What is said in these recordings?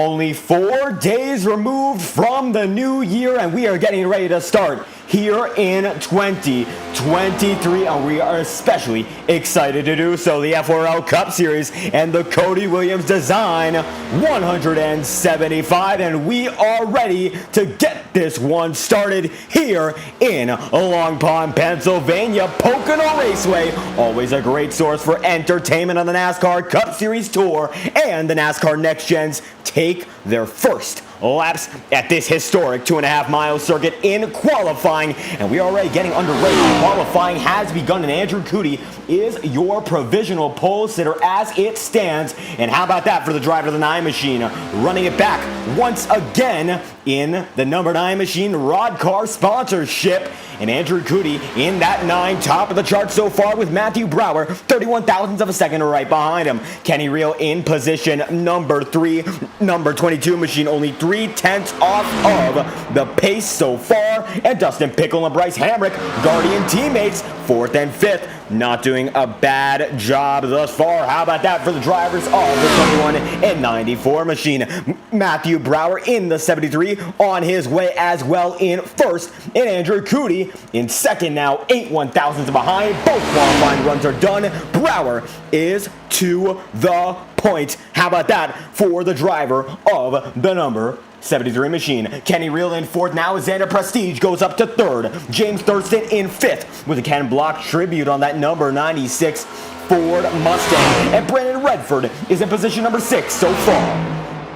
Only 4 days removed from the new year, and we are getting ready to start here in 2023, and we are especially excited to do so. The FORL Cup Series and the Cody Williams Design 175, and we are ready to get this one started here in Long Pond, Pennsylvania. Pocono Raceway, always a great source for entertainment on the NASCAR Cup Series Tour, and the NASCAR Next-Gens take their first laps at this historic 2.5-mile circuit in qualifying, and we are already getting underway. Qualifying has begun, and Andrew Cody is your provisional pole sitter as it stands. And how about that for the driver of the 9 machine, running it back once again in the number 9 machine Rod Car sponsorship. And Andrew Cody in that 9, top of the chart so far, with Matthew Brower 31 thousandths of a second right behind him. Kenny Reel in position number 3, number 22 machine only 3/10 off of the pace so far. And Dustin Pickle and Bryce Hamrick, Guardian teammates, 4th and 5th. Not doing a bad job thus far. How about that for the drivers of the 21 and 94 machine? Matthew Brower in the 73 on his way as well in first, and Andrew Cody in second now, 8 1/1000ths behind. Both qualifying runs are done. Brower is to the point. How about that for the driver of the number 73 machine? Kenny Reel in 4th now. Xander Prestige goes up to 3rd. James Thurston in 5th with a Ken Block tribute on that number 96 Ford Mustang. And Brandon Redford is in position number 6 so far.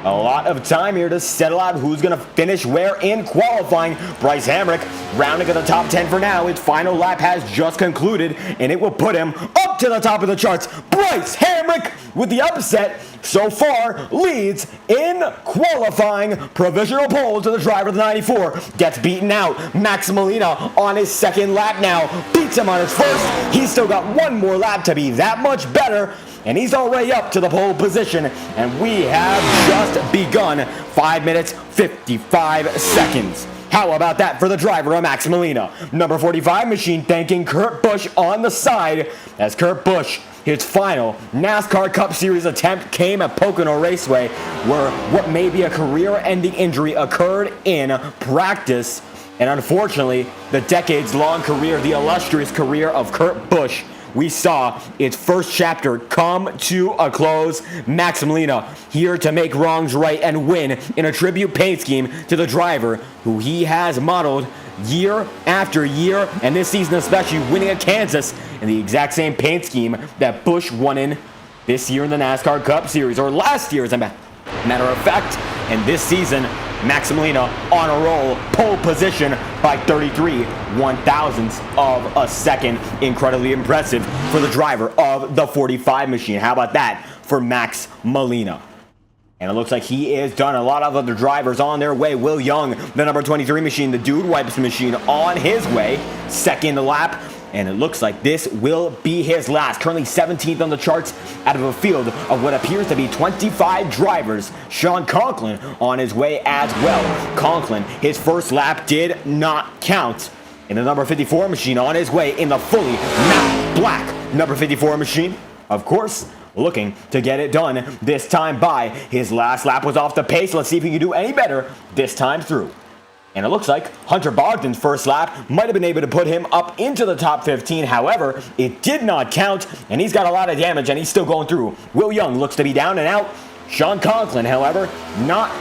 A lot of time here to settle out who's going to finish where in qualifying. Bryce Hamrick rounding at the top 10 for now. His final lap has just concluded, and it will put him up to the top of the charts. Bryce Hamrick with the upset so far leads in qualifying. Provisional pole to the driver of the 94. Gets beaten out. Max Molina on his 2nd lap now. Beats him on his 1st. He's still got 1 more lap to be that much better, and he's already up to the pole position, and we have just begun. 5 minutes, 55 seconds. How about that for the driver of Max Molina? Number 45 machine thanking Kurt Busch on the side, as Kurt Busch, his final NASCAR Cup Series attempt came at Pocono Raceway, where what may be a career-ending injury occurred in practice. And unfortunately, the decades-long career, the illustrious career of Kurt Busch, we saw its first chapter come to a close. Max Molina here to make wrongs right and win in a tribute paint scheme to the driver who he has modeled year after year, and this season especially, winning at Kansas in the exact same paint scheme that Busch won in this year in the NASCAR Cup Series, or last year as a matter of fact. And this season, Max Molina on a roll, pole position by 33 1/1000ths of a second. Incredibly impressive for the driver of the 45 machine. How about that for Max Molina? And it looks like he is done. A lot of other drivers on their way. Will Young, the number 23 machine, the Dude Wipes machine, on his way. 2nd lap. And it looks like this will be his last. Currently 17th on the charts out of a field of what appears to be 25 drivers. Sean Conklin on his way as well. Conklin, his first lap did not count. And the number 54 machine on his way in the fully matte black number 54 machine, of course, looking to get it done this time by. His last lap was off the pace. Let's see if he can do any better this time through. And it looks like Hunter Bogdan's first lap might have been able to put him up into the top 15. However, it did not count, and he's got a lot of damage, and he's still going through. Will Young looks to be down and out. Sean Conklin, however, not.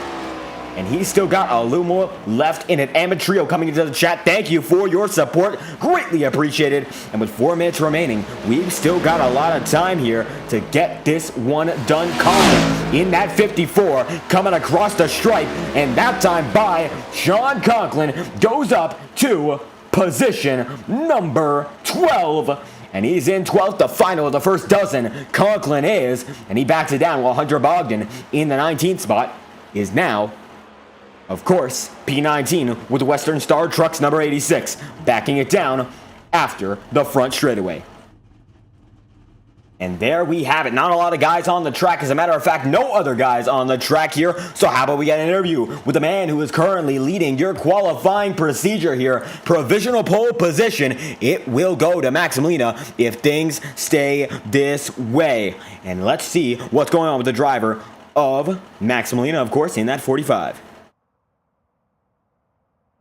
And he's still got a little more left in it. Emmett Trio coming into the chat. Thank you for your support. Greatly appreciated. And with 4 minutes remaining, we've still got a lot of time here to get this one done. Conklin in that 54 coming across the stripe. And that time by Sean Conklin goes up to position number 12. And he's in 12th, the final of the first dozen. Conklin is. And he backs it down while Hunter Bogdan in the 19th spot is now, of course, P19 with Western Star Trucks number 86, backing it down after the front straightaway. And there we have it. Not a lot of guys on the track. As a matter of fact, no other guys on the track here. So how about we get an interview with the man who is currently leading your qualifying procedure here. Provisional pole position. It will go to Max Molina if things stay this way. And let's see what's going on with the driver of Max Molina, of course, in that 45.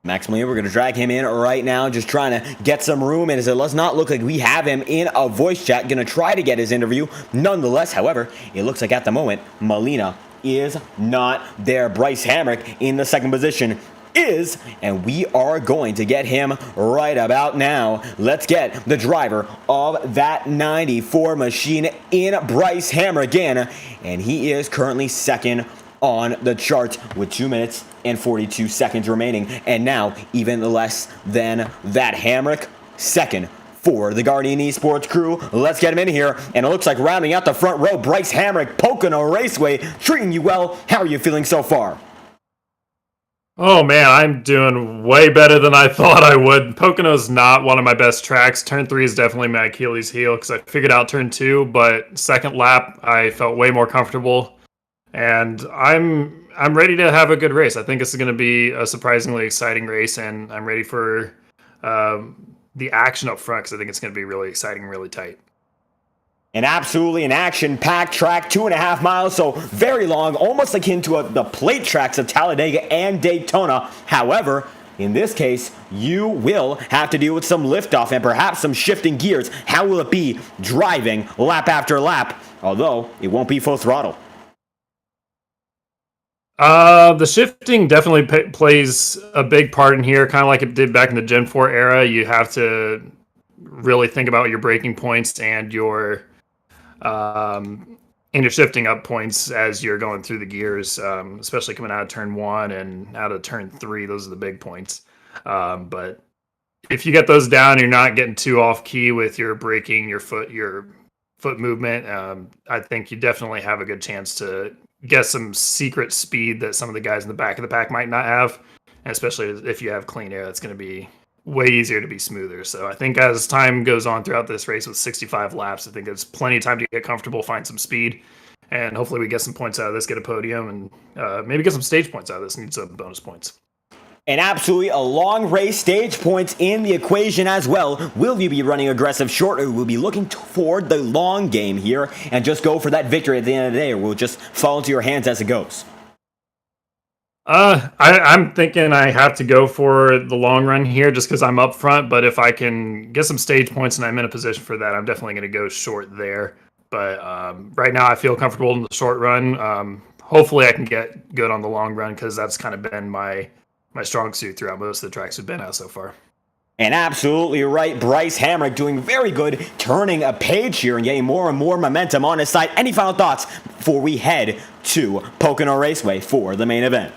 Max Molina, we're going to drag him in right now, just trying to get some room, and it does not look like we have him in a voice chat. Going to try to get his interview. Nonetheless, however, it looks like at the moment, Molina is not there. Bryce Hamrick in the second position is, and we are going to get him right about now. Let's get the driver of that 94 machine in, Bryce Hamrick in, and he is currently second on the charts with 2 minutes and 42 seconds remaining, and now even less than that. Hamrick second for the Guardian Esports crew. Let's get him in here, and it looks like rounding out the front row, Bryce Hamrick, Pocono Raceway, treating you well. How are you feeling so far? Oh man, I'm doing way better than I thought I would. Pocono's not one of my best tracks. Turn 3 is definitely my Achilles heel because I figured out turn 2, but second lap I felt way more comfortable. And I'm ready to have a good race. I think this is going to be a surprisingly exciting race, and I'm ready for the action up front because I think it's going to be really exciting and really tight. And absolutely an action-packed track, 2.5 miles, so very long, almost akin to the plate tracks of Talladega and Daytona. However, in this case, you will have to deal with some liftoff and perhaps some shifting gears. How will it be driving lap after lap? Although, it won't be full throttle. The shifting definitely plays a big part in here, kind of like it did back in the Gen 4 era. You have to really think about your braking points and your shifting up points as you're going through the gears, especially coming out of turn 1 and out of turn 3. Those are the big points. But if you get those down, you're not getting too off key with your braking, your foot movement. I think you definitely have a good chance to get some secret speed that some of the guys in the back of the pack might not have, and especially if you have clean air, that's going to be way easier to be smoother. So I think as time goes on throughout this race with 65 laps, I think there's plenty of time to get comfortable, find some speed, and hopefully we get some points out of this, get a podium, and maybe get some stage points out of this, need some bonus points. And absolutely a long race, stage points in the equation as well. Will you be running aggressive short, or will you be looking toward the long game here and just go for that victory at the end of the day, or will it just fall into your hands as it goes? I'm thinking I have to go for the long run here just because I'm up front, but if I can get some stage points and I'm in a position for that, I'm definitely going to go short there. But right now I feel comfortable in the short run. Hopefully I can get good on the long run because that's kind of been my strong suit throughout most of the tracks we've been at so far. And absolutely right, Bryce Hamrick doing very good, turning a page here and getting more and more momentum on his side. Any final thoughts before we head to Pocono Raceway for the main event?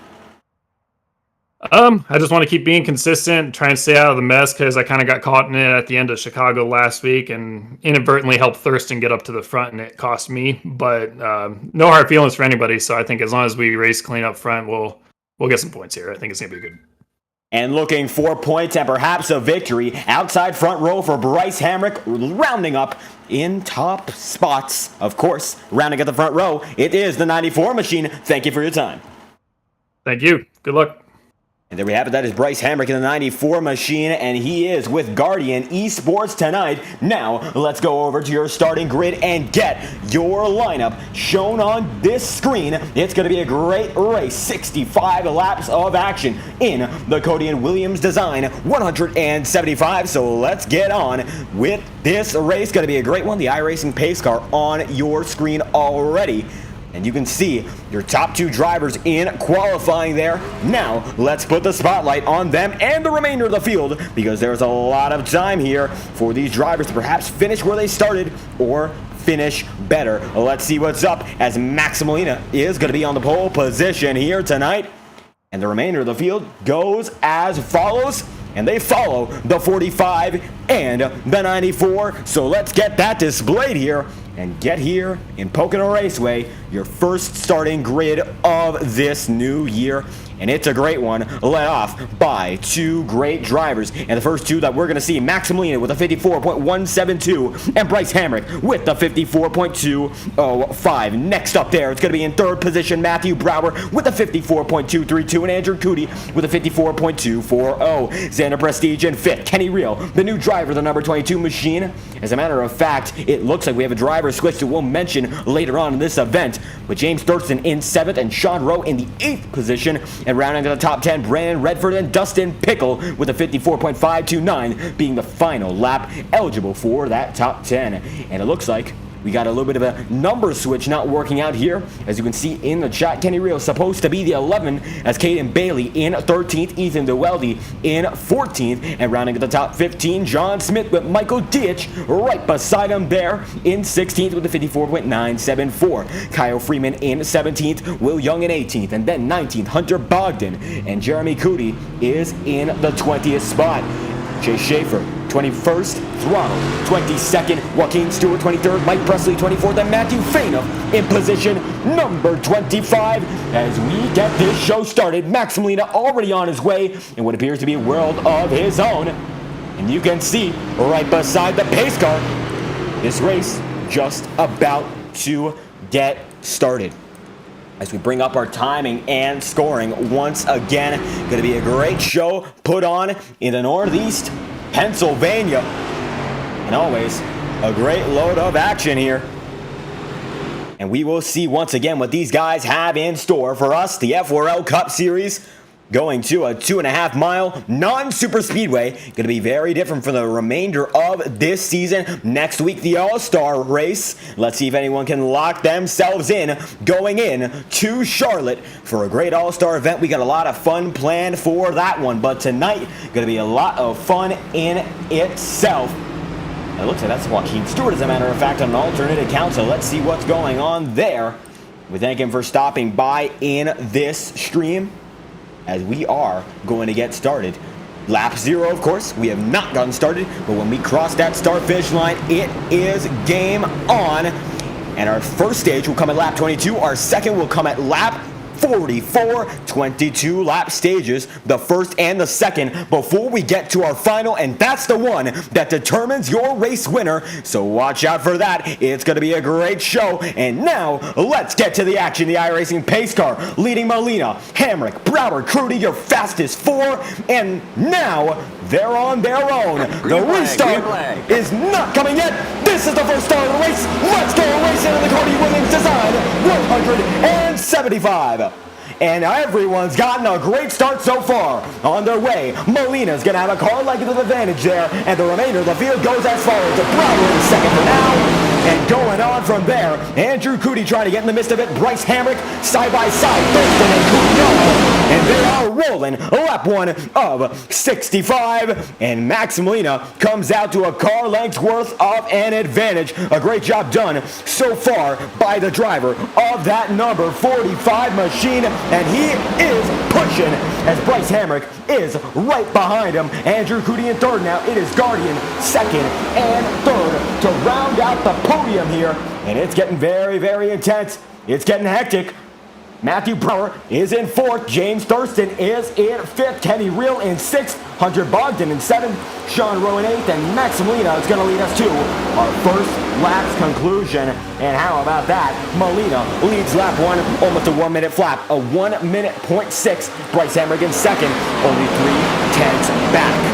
I just want to keep being consistent, try and stay out of the mess because I kind of got caught in it at the end of Chicago last week and inadvertently helped Thurston get up to the front, and it cost me. But no hard feelings for anybody, so I think as long as we race clean up front, we'll get some points here. I think it's going to be good. And looking for points and perhaps a victory, outside front row for Bryce Hamrick, rounding up in top spots. Of course, rounding at the front row, it is the 94 machine. Thank you for your time. Thank you. Good luck. And there we have it. That is Bryce Hamrick in the 94 machine, and he is with Guardian Esports tonight. Now, let's go over to your starting grid and get your lineup shown on this screen. It's going to be a great race. 65 laps of action in the Cody and Williams design 175. So let's get on with this race. Going to be a great one. The iRacing pace car on your screen already. And you can see your top two drivers in qualifying there. Now, let's put the spotlight on them and the remainder of the field because there's a lot of time here for these drivers to perhaps finish where they started or finish better. Let's see what's up as Max Molina is going to be on the pole position here tonight. And the remainder of the field goes as follows. And they follow the 45 and the 94. So let's get that displayed here and get here in Pocono Raceway, your first starting grid of this new year. And it's a great one, led off by two great drivers. And the first two that we're going to see, Max Molina with a 54.172 and Bryce Hamrick with the 54.205. Next up there, it's going to be in third position, Matthew Brower with a 54.232 and Andrew Cody with a 54.240. Xander Prestige in fifth. Kenny Reel, the new driver driver, the number 22 machine. As a matter of fact, it looks like we have a driver switch that we'll mention later on in this event, with James Thurston in 7th and Sean Rowe in the 8th position, and rounding to the top 10, Brandon Redford and Dustin Pickle with a 54.529 being the final lap eligible for that top 10. And it looks like we got a little bit of a number switch not working out here. As you can see in the chat, Kenny Rio supposed to be the 11, as Caden Bailey in 13th, Ethan DeWeldy in 14th, and rounding at the top 15, John Smith with Michael Dietsch right beside him there in 16th with a 54.974. Kyle Freeman in 17th, Will Young in 18th, and then 19th, Hunter Bogdan, and Jeremy Cody is in the 20th spot. Chase Schaefer, 21st, Throttle, 22nd, Joaquin Stewart, 23rd, Mike Presley, 24th, and Matthew Faina in position number 25. As we get this show started, Max Molina already on his way in what appears to be a world of his own. And you can see right beside the pace car, this race just about to get started. As we bring up our timing and scoring once again, going to be a great show put on in the Northeast Pennsylvania, and always a great load of action here. And we will see once again what these guys have in store for us. The FORL Cup Series going to a 2.5-mile non-super speedway. Going to be very different from the remainder of this season. Next week, the All-Star race. Let's see if anyone can lock themselves in going in to Charlotte for a great All-Star event. We got a lot of fun planned for that one, but tonight going to be a lot of fun in itself. It looks like that's Joaquin Stewart, as a matter of fact, on an alternate account, so let's see what's going on there. We thank him for stopping by in this stream, as we are going to get started. Lap 0, of course, we have not gotten started, but when we cross that start-finish line, it is game on. And our first stage will come at lap 22, our second will come at lap 44, 22 lap stages, the first and the second, before we get to our final, and that's the one that determines your race winner, so watch out for that. It's going to be a great show. And now, let's get to the action. The iRacing pace car leading Molina, Hamrick, Broward, Crudy, your fastest 4, and now they're on their own. The restart is not coming yet. This is the first start of the race. Let's go racing in the Cody Williams design 175. And everyone's gotten a great start so far. On their way, Molina's going to have a car length of advantage there, and the remainder of the field goes as follows. Broward in second for now. And going on from there, Andrew Cody trying to get in the midst of it. Bryce Hamrick side by side. Thurston and Cody. And they are rolling. Lap 1 of 65. And Max Molina comes out to a car length worth of an advantage. A great job done so far by the driver of that number 45 machine. And he is pushing as Bryce Hamrick is right behind him. Andrew Cody in third now. It is Guardian second and third to round out the podium here. And it's getting very, very intense. It's getting hectic. Matthew Brower is in 4th. James Thurston is in 5th. Kenny Reel in 6th. Hunter Bogdan in 7th. Sean Rowe in 8th. And Max Molina is going to lead us to our first lap's conclusion. And how about that? Molina leads lap 1, almost a 1-minute flap. A 1 minute .6. Bryce Hamrick in 2nd. Only 3/10 back.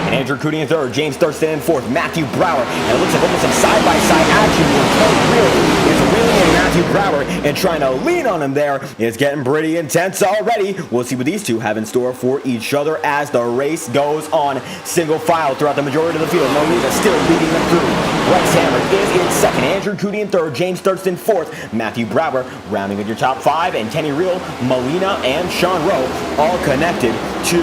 And Andrew Cody in 3rd, James Thurston in 4th, Matthew Brower. And it looks like almost some side-by-side action where Kenny Reel is reeling in Matthew Brower and trying to lean on him there. It's getting pretty intense already. We'll see what these two have in store for each other as the race goes on. Single file throughout the majority of the field. Molina still leading them through. Bryce Hamrick is in 2nd, Andrew Cody in 3rd, James Thurston 4th, Matthew Brower rounding with your top 5, and Kenny Reel, Molina, and Sean Rowe all connected to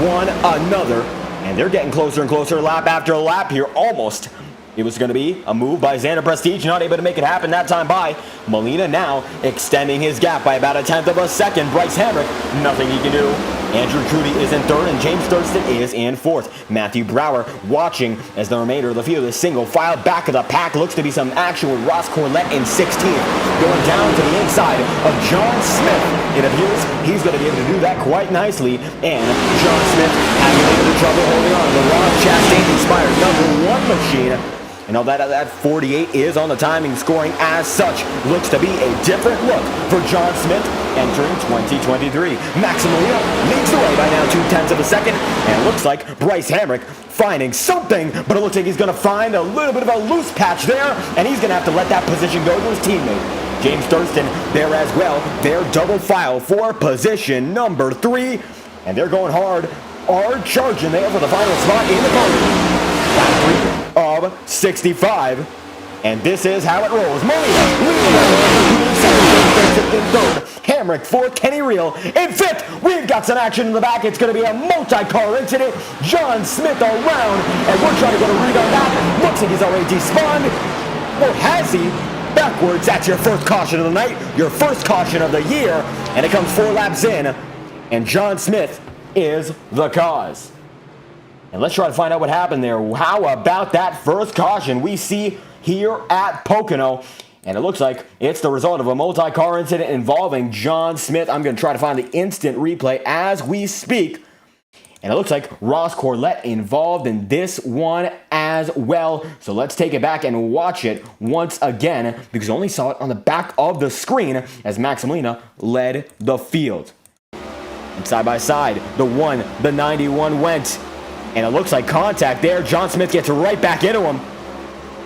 one another. And they're getting closer and closer lap after lap here. Almost. It was going to be a move by Xander Prestige, not able to make it happen that time by. Molina now extending his gap by about 1/10 of a second. Bryce Hamrick, nothing he can do. Andrew Cody is in 3rd, and James Thurston is in 4th. Matthew Brower watching as the remainder of the field is single file back of the pack. Looks to be some action with Ross Corlett in 16th. Going down to the inside of John Smith. It appears he's going to be able to do that quite nicely. And John Smith having a little trouble holding on to the Ron Chastain-inspired number 1 machine. And all that 48 is on the timing scoring as such. Looks to be a different look for John Smith entering 2023. Max Molina leads the way by now 2/10 of a second. And it looks like Bryce Hamrick finding something, but it looks like he's going to find a little bit of a loose patch there, and he's going to have to let that position go to his teammate. James Thurston there as well. They're double file for position number 3, and they're going hard, are charging there for the final spot in the podium. Lap 3 of 65. And this is how it rolls. Molina in third. Hamrick for Kenny Reel in fifth. We've got some action in the back. It's going to be a multi-car incident. John Smith around, and we're trying to get a read on that. Looks like he's already despawned. Or has he? Backwards, that's your first caution of the night, your first caution of the year, and it comes 4 laps in, and John Smith is the cause. And let's try to find out what happened there. How about that first caution we see here at Pocono? And it looks like it's the result of a multi-car incident involving John Smith. I'm going to try to find the instant replay as we speak. And it looks like Ross Corlett involved in this one as well. So let's take it back and watch it once again, because I only saw it on the back of the screen as Max Molina led the field. And side by side, the 1, the 91 went. And it looks like contact there. John Smith gets right back into him.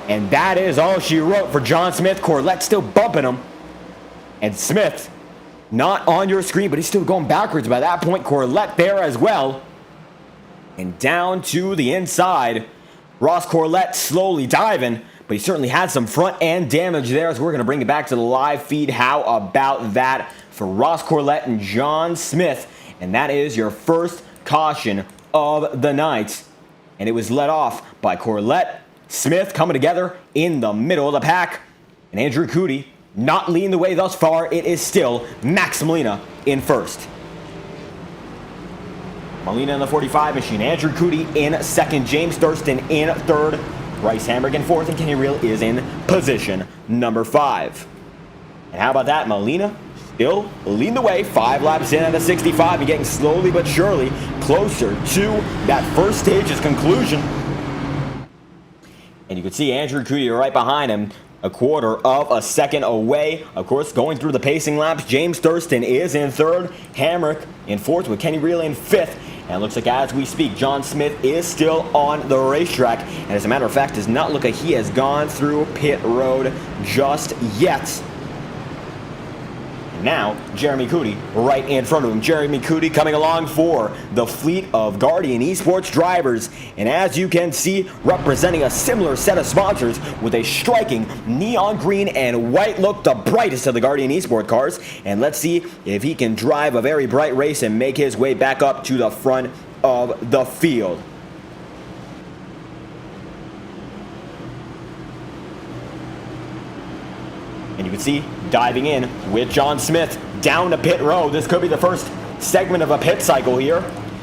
And that is all she wrote for John Smith. Corlett still bumping him. And Smith, not on your screen, but he's still going backwards by that point. Corlett there as well. And down to the inside. Ross Corlett slowly diving, but he certainly had some front end damage there, as we're going to bring it back to the live feed. How about that for Ross Corlett and John Smith? And that is your first caution of the night. And it was led off by Corlett, Smith coming together in the middle of the pack. And Andrew Cody not leading the way thus far. It is still Max Molina in first. Molina in the 45 machine. Andrew Cody in second. James Thurston in third. Bryce Hamrick in fourth. And Kenny Reel is in position number 5. And how about that? Molina still leading the way. 5 laps in at a 65. And getting slowly but surely closer to that first stage's conclusion. And you can see Andrew Cody right behind him, a quarter of a second away. Of course, going through the pacing laps, James Thurston is in third. Hamrick in fourth with Kenny Reel in fifth. And it looks like as we speak, John Smith is still on the racetrack. And as a matter of fact, does not look like he has gone through pit road just yet. Now, Jeremy Cody right in front of him. Jeremy Cody coming along for the fleet of Guardian Esports drivers. And as you can see, representing a similar set of sponsors with a striking neon green and white look, the brightest of the Guardian Esports cars. And let's see if he can drive a very bright race and make his way back up to the front of the field. And you can see, diving in with John Smith down to pit road. This could be the first segment of a pit cycle here.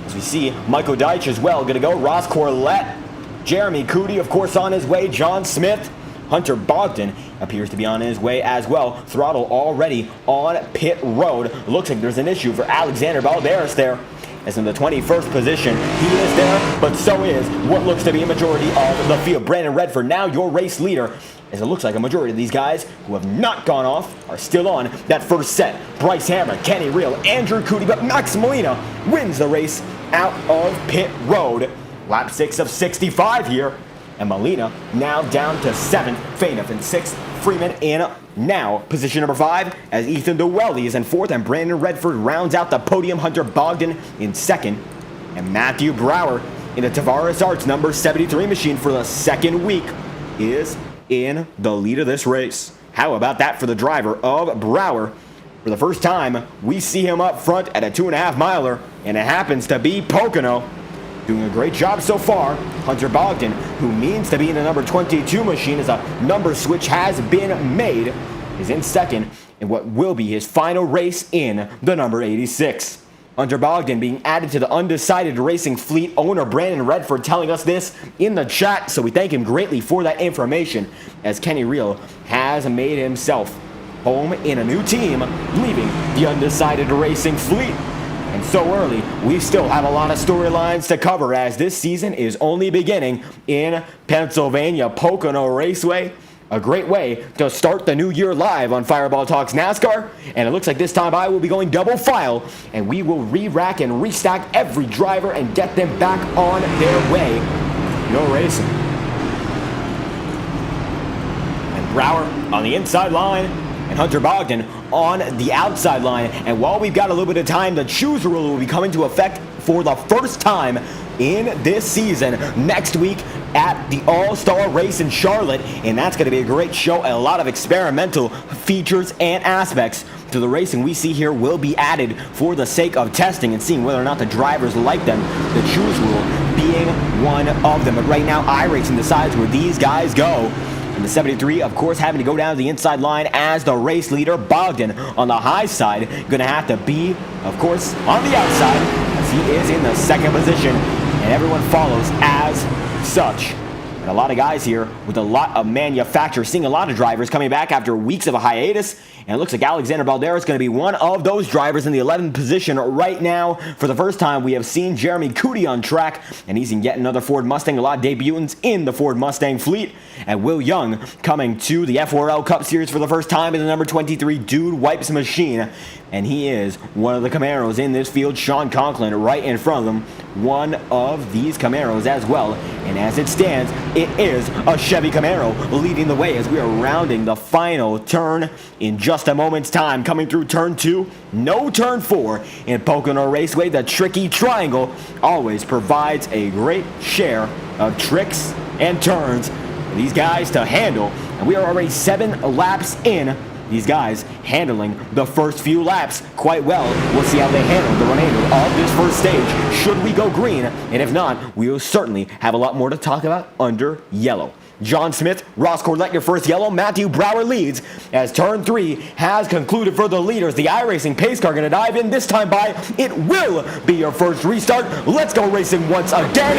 As we see Michael Deitch as well going to go. Ross Corlett, Jeremy Cody, of course, on his way. John Smith, Hunter Bogdan appears to be on his way as well. Throttle already on pit road. Looks like there's an issue for Alexander Balderas there. As in the 21st position, he is there, but so is what looks to be a majority of the field. Brandon Redford, now your race leader, as it looks like a majority of these guys who have not gone off are still on that first set. Bryce Hammer, Kenny Reel, Andrew Cody, but Max Molina wins the race out of pit road. Lap 6 of 65 here. And Molina now down to 7th, Fainuf in 6th, Freeman in now position number 5 as Ethan DeWeldy is in 4th, and Brandon Redford rounds out the podium. Hunter Bogdan in 2nd, and Matthew Brower in the Tavares Arts number 73 machine for the 2nd week is in the lead of this race. How about that for the driver of Brower? For the first time, we see him up front at a 2.5 miler, and it happens to be Pocono. Doing a great job so far. Hunter Bogdan, who means to be in the number 22 machine as a number switch has been made, is in 2nd in what will be his final race in the number 86. Hunter Bogdan being added to the undecided racing fleet. Owner Brandon Redford telling us this in the chat, so we thank him greatly for that information, as Kenny Reel has made himself home in a new team, leaving the undecided racing fleet. And so early, we still have a lot of storylines to cover, as this season is only beginning in Pennsylvania. Pocono Raceway, a great way to start the new year live on Fireball Talks NASCAR. And it looks like this time I will be going double file, and we will re-rack and restack every driver and get them back on their way No racing. And Brower on the inside line, and Hunter Bogdan on the outside line. And while we've got a little bit of time, the choose rule will be coming to effect for the first time in this season next week at the All-Star Race in Charlotte, and that's going to be a great show. A lot of experimental features and aspects to the racing we see here will be added for the sake of testing and seeing whether or not the drivers like them, the choose rule being one of them. But right now, iRacing decides where these guys go. And the 73, of course, having to go down to the inside line as the race leader. Bogdan on the high side, going to have to be, of course, on the outside, as he is in the second position, and everyone follows as such. And a lot of guys here with a lot of manufacturers, seeing a lot of drivers coming back after weeks of a hiatus. And it looks like Alexander Baldera is going to be one of those drivers in the 11th position right now. For the first time, we have seen Jeremy Cody on track, and he's in yet another Ford Mustang. A lot of debutants in the Ford Mustang fleet. And Will Young coming to the FORL Cup Series for the first time in the number 23 Dude Wipes machine. And he is one of the Camaros in this field. Sean Conklin right in front of him, one of these Camaros as well. And as it stands, it is a Chevy Camaro leading the way as we are rounding the final turn in just a moment's time. Coming through turn 2, no turn 4 in Pocono Raceway. The tricky triangle always provides a great share of tricks and turns for these guys to handle. And we are already 7 laps in. These guys handling the first few laps quite well. We'll see how they handle the remainder of this first stage should we go green, and if not, we will certainly have a lot more to talk about under yellow. John Smith, Ross Corlett, your first yellow. Matthew Brower leads as turn 3 has concluded for the leaders. The iRacing pace car going to dive in this time by. It will be your first restart. Let's go racing once again.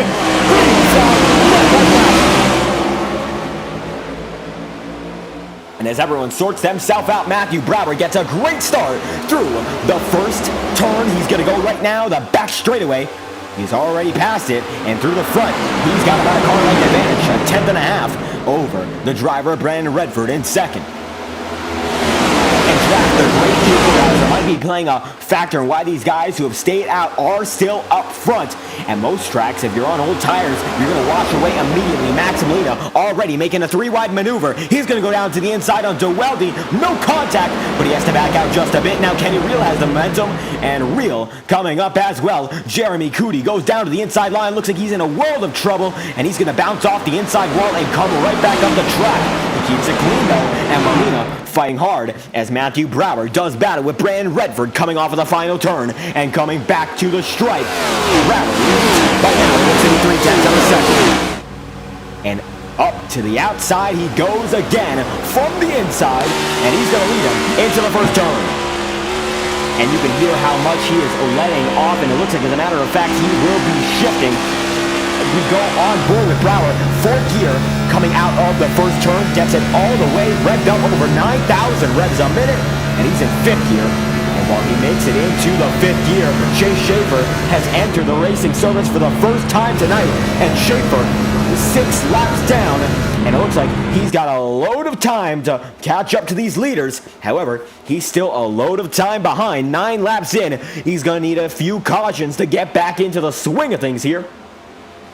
And as everyone sorts themselves out, Matthew Brower gets a great start through the first turn. He's going to go right now the back straightaway. He's already passed it, and through the front, he's got about a car length advantage, a tenth and a half over the driver, Brandon Redford, in second. And Jack, the great equalizer, might be playing a factor in why these guys who have stayed out are still up front. And most tracks, if you're on old tires, you're going to wash away immediately. Max Molina already making a 3-wide maneuver. He's going to go down to the inside on DeWeldy. No contact, but he has to back out just a bit. Now Kenny Reel has the momentum, and Reel coming up as well. Jeremy Cody goes down to the inside line. Looks like he's in a world of trouble, and he's going to bounce off the inside wall and come right back up the track. He keeps it clean, though, and Molina fighting hard as Matthew Brower does battle with Brandon Redford coming off of the final turn and coming back to the stripe. Brower leads by now with 3/10 of a second. And up to the outside he goes again from the inside, and he's going to lead him into the first turn. And you can hear how much he is letting off, and it looks like, as a matter of fact, he will be shifting. We go on board with Brower, 4th gear, coming out of the first turn, gets it all the way, revved up over 9,000 revs a minute, and he's in 5th gear. And while he makes it into the 5th gear, Chase Schaefer has entered the racing service for the first time tonight, and Schaefer is 6 laps down, and it looks like he's got a load of time to catch up to these leaders. However, he's still a load of time behind. 9 laps in, he's going to need a few cautions to get back into the swing of things here.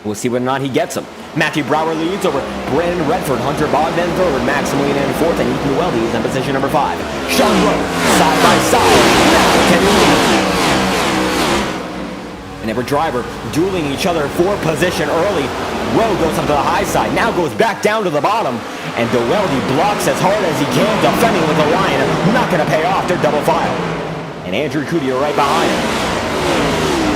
We'll see whether or not he gets them. Matthew Brower leads over Brandon Redford, Hunter Bogdan third, Max Molina in 4th, and Ethan Weldy is in position number 5. Sean Rowe, side by side, now Kenny Lee. And every driver dueling each other for position early. Rowe goes up to the high side, now goes back down to the bottom, and DeWeldy blocks as hard as he can, defending with a lion. Not going to pay off their double file. And Andrew Cody right behind him.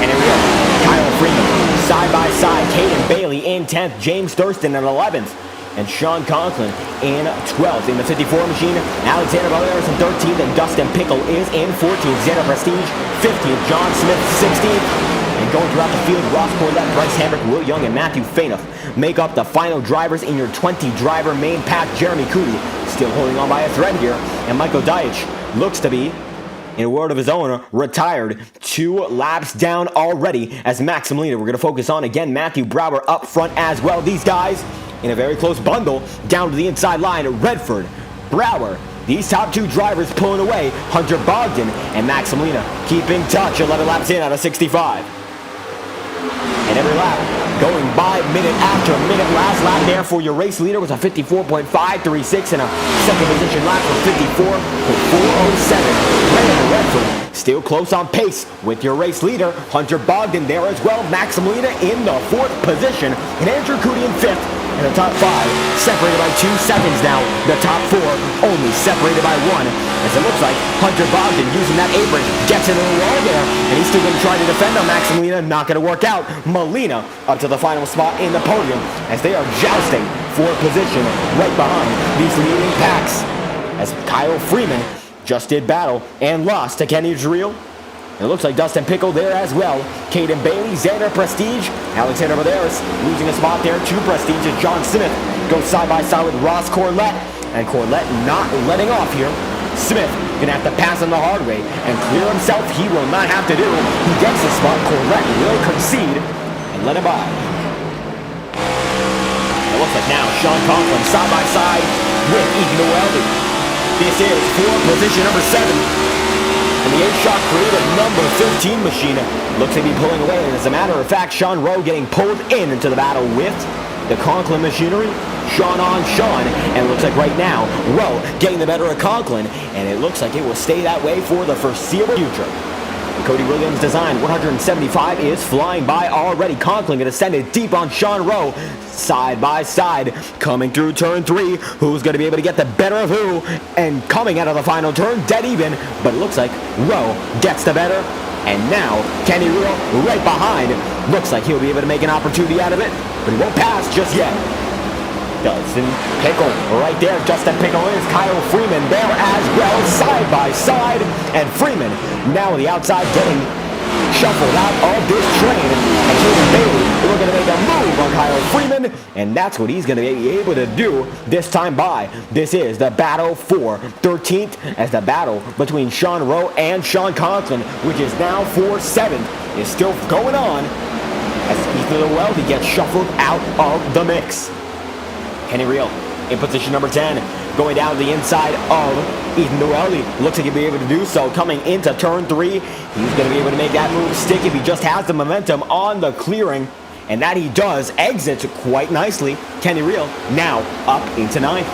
And here we go. Kyle Freeman, side by side, Caden Bailey in 10th, James Thurston in 11th, and Sean Conklin in 12th. In the 54 machine, Alexander Valeris in 13th, and Dustin Pickle is in 14th. Xander Prestige, 15th, John Smith, 16th. And going throughout the field, Ross Corlett, Bryce Hamrick, Will Young, and Matthew Fainoff make up the final drivers in your 20-driver main pack. Jeremy Cody still holding on by a thread here, and Michael Deitch looks to be, in a word of his own, retired 2 laps down already as Max Molina. We're going to focus on, again, Matthew Brower up front as well. These guys in a very close bundle down to the inside line. Redford, Brower, these top 2 drivers pulling away. Hunter Bogdan and Max Molina keeping touch 11 laps in out of 65. And every lap going by minute after minute. Last lap there for your race leader was a 54.536 and a second position lap for 54.407. Brandon Redford still close on pace with your race leader. Hunter Bogdan there as well. Max Molina in the 4th position. And Andrew Cody in 5th. And the top 5 separated by 2 seconds now. The top 4 only separated by 1. As it looks like Hunter Bogdan using that apron gets into the wall there. And he's still going to try to defend on Max Molina. Not going to work out. Molina up to the final spot in the podium as they are jousting for position right behind these leading packs. As Kyle Freeman just did battle and lost to Kenny Driel. It looks like Dustin Pickle there as well. Caden Bailey, Xander Prestige, Alexander Badaris losing a spot there to Prestige as John Smith goes side by side with Ross Corlett. And Corlett not letting off here. Smith gonna have to pass on the hard way and clear himself. He will not have to do. He gets the spot. Corlett will concede and let him by. It looks like now Sean Conklin side by side with Ethan Weldy. This is for position number 7. And the 8-shot creative number 15 machine looks to be pulling away. And as a matter of fact, Sean Rowe getting pulled into the battle with the Conklin machinery. Sean on Sean. And it looks like right now, Rowe getting the better of Conklin. And it looks like it will stay that way for the foreseeable future. The Cody Williams design 175 is flying by already. Conklin going to send it deep on Sean Rowe. Side by side, coming through turn 3. Who's going to be able to get the better of who? And coming out of the final turn, dead even. But it looks like Rowe gets the better. And now, Kenny Reel right behind. Looks like he'll be able to make an opportunity out of it. But he won't pass just yet. Dustin Pickle right there. Justin Pickle is Kyle Freeman there as well, side by side. And Freeman now on the outside getting shuffled out of this train. And Caden Bailey looking to make a move on Kyle Freeman. And that's what he's going to be able to do this time by. This is the battle for 13th as the battle between Sean Rowe and Sean Conklin, which is now for 7th, is still going on as Ethan Weldy gets shuffled out of the mix. Kenny Reel in position number 10, going down the inside of Ethan Weldy. Looks like he'll be able to do so coming into turn 3. He's going to be able to make that move stick if he just has the momentum on the clearing. And that he does. Exits quite nicely. Kenny Reel now up into 9th.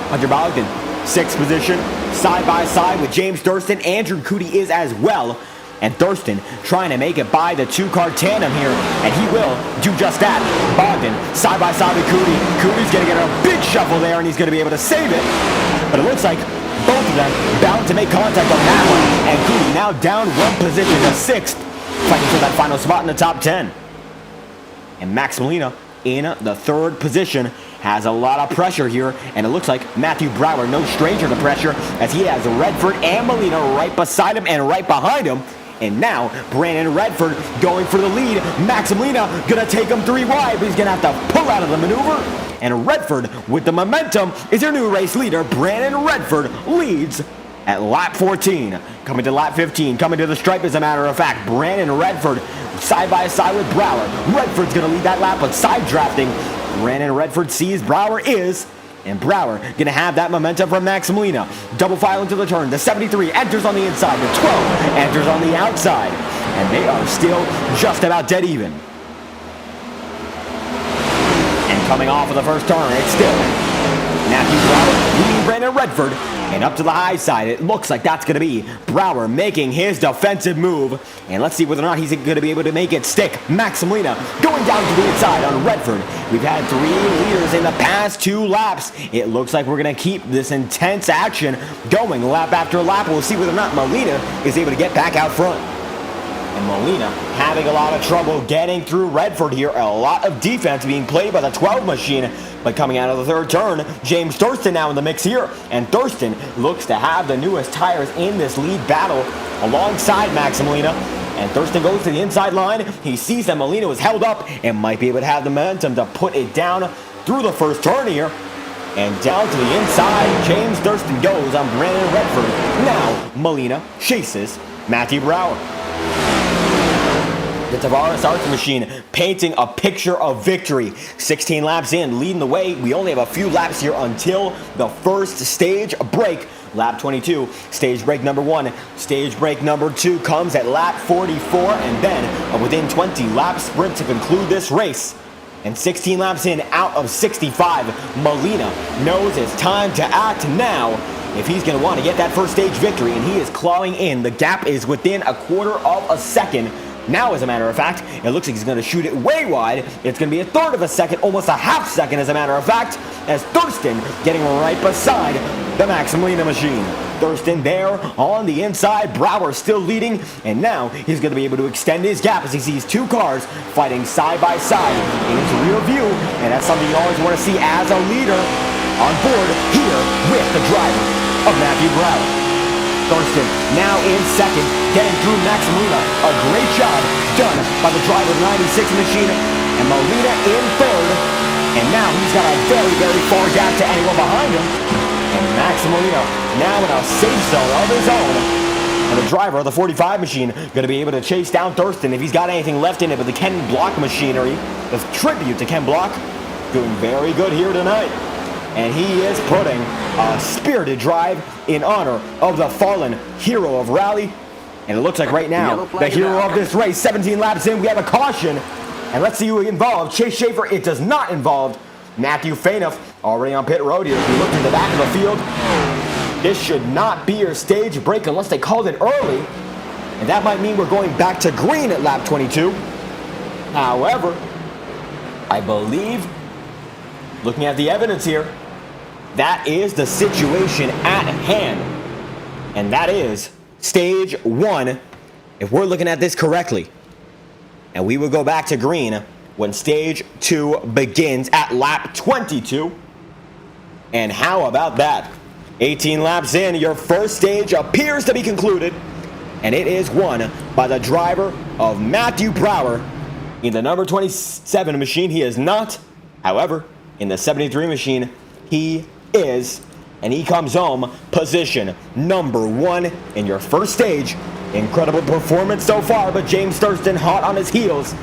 Hunter Bogdan, 6th position, side by side with James Thurston. Andrew Cody is as well. And Thurston trying to make it by the 2-car tandem here. And he will do just that. Bogdan side by side with Cody. Cody's going to get a big shuffle there and he's going to be able to save it. But it looks like both of them bound to make contact on that one. And Cody now down 1 position to 6th. Fighting for that final spot in the top 10. And Max Molina in the 3rd position. Has a lot of pressure here, and it looks like Matthew Brower, no stranger to pressure, as he has Redford and Molina right beside him and right behind him. And now, Brandon Redford going for the lead. Max Molina gonna take him 3 wide, but he's gonna have to pull out of the maneuver. And Redford, with the momentum, is your new race leader. Brandon Redford leads at lap 14. Coming to lap 15, coming to the stripe as a matter of fact. Brandon Redford side by side with Brower. Redford's gonna lead that lap, but side drafting. Brandon Redford sees Brower is. And Brower going to have that momentum from Max Molina. Double file into the turn. The 73 enters on the inside. The 12 enters on the outside. And they are still just about dead even. And coming off of the first turn, it's still Matthew Brower leading Brandon Redford. And up to the high side, it looks like that's going to be Brower making his defensive move. And let's see whether or not he's going to be able to make it stick. Max Molina going down to the inside on Redford. We've had 3 leaders in the past 2 laps. It looks like we're going to keep this intense action going lap after lap. We'll see whether or not Molina is able to get back out front. And Molina having a lot of trouble getting through Redford here. A lot of defense being played by the 12 machine. But coming out of the 3rd turn, James Thurston now in the mix here. And Thurston looks to have the newest tires in this lead battle alongside Max Molina. And Thurston goes to the inside line. He sees that Molina was held up and might be able to have the momentum to put it down through the first turn here. And down to the inside, James Thurston goes on Brandon Redford. Now, Molina chases Matthew Brower. The Tavares Arts machine painting a picture of victory. 16 laps in, leading the way. We only have a few laps here until the first stage break. Lap 22, stage break number 1. Stage break number 2 comes at lap 44, and then a within 20 lap sprint to conclude this race. And 16 laps in, out of 65, Molina knows it's time to act now if he's going to want to get that first stage victory, and he is clawing in. The gap is within a quarter of a second. Now, as a matter of fact, it looks like he's going to shoot it way wide. It's going to be a third of a second, almost a half second, as a matter of fact, as Thurston getting right beside the Max Molina machine. Thurston there on the inside, Brower still leading, and now he's going to be able to extend his gap as he sees two cars fighting side by side in his rear view, and that's something you always want to see as a leader on board here with the driver of Matthew Brower. Thurston now in second, getting through Max Molina. A great job done by the driver of the 96 machine, and Molina in third. And now he's got a very, very far gap to anyone behind him. And Max Molina now in a safe zone of his own. And the driver of the 45 machine going to be able to chase down Thurston if he's got anything left in it. But the Ken Block machinery, the tribute to Ken Block, doing very good here tonight. And he is putting a spirited drive in honor of the fallen hero of rally. And it looks like right now, the hero of this race, 17 laps in, we have a caution. And let's see who involved. Chase Schaefer, it does not involve Matthew Fainoff, already on pit road here. If you look to the back of the field, this should not be your stage break unless they called it early. And that might mean we're going back to green at lap 22. However, I believe, looking at the evidence here, that is the situation at hand. And that is stage 1, if we're looking at this correctly. And we will go back to green when stage 2 begins at lap 22. And how about that? 18 laps in, your first stage appears to be concluded. And it is won by the driver of Matthew Brower in the number 27 machine. He is not. However, in the 73 machine, he is, and he comes home position number 1 in your first stage. Incredible performance so far, but James Thurston hot on his heels,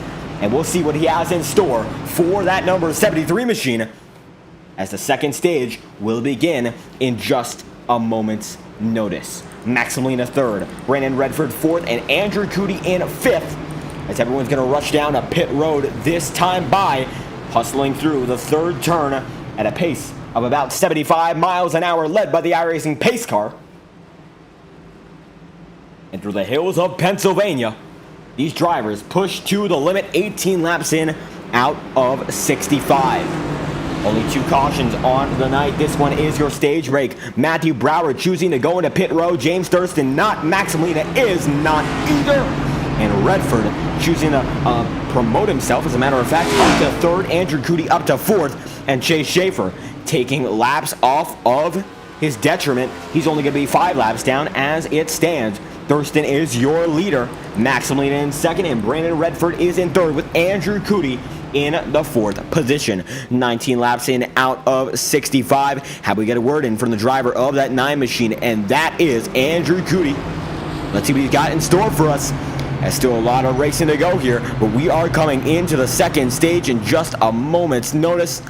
and we'll see what he has in store for that number 73 machine as the second stage will begin in just a moment's notice. Max Molina third, Brandon Redford fourth, and Andrew Cody in fifth, as everyone's going to rush down a pit road this time by hustling through the third turn at a pace of about 75 miles an hour, led by the iRacing pace car. And through the hills of Pennsylvania, these drivers push to the limit, 18 laps in, out of 65. Only 2 cautions on the night. This one is your stage break. Matthew Brower choosing to go into pit road. James Thurston not. Max Molina is not either. And Redford choosing to promote himself, as a matter of fact, up to third. Andrew Cody up to fourth. And Chase Schaefer taking laps off of his detriment. He's only going to be 5 laps down as it stands. Thurston is your leader. Max Molina in second, and Brandon Redford is in third, with Andrew Cody in the 4th position. 19 laps in, out of 65. Have we get a word in from the driver of that 9 machine, and that is Andrew Cody. Let's see what he's got in store for us. There's still a lot of racing to go here, but we are coming into the second stage in just a moment's notice.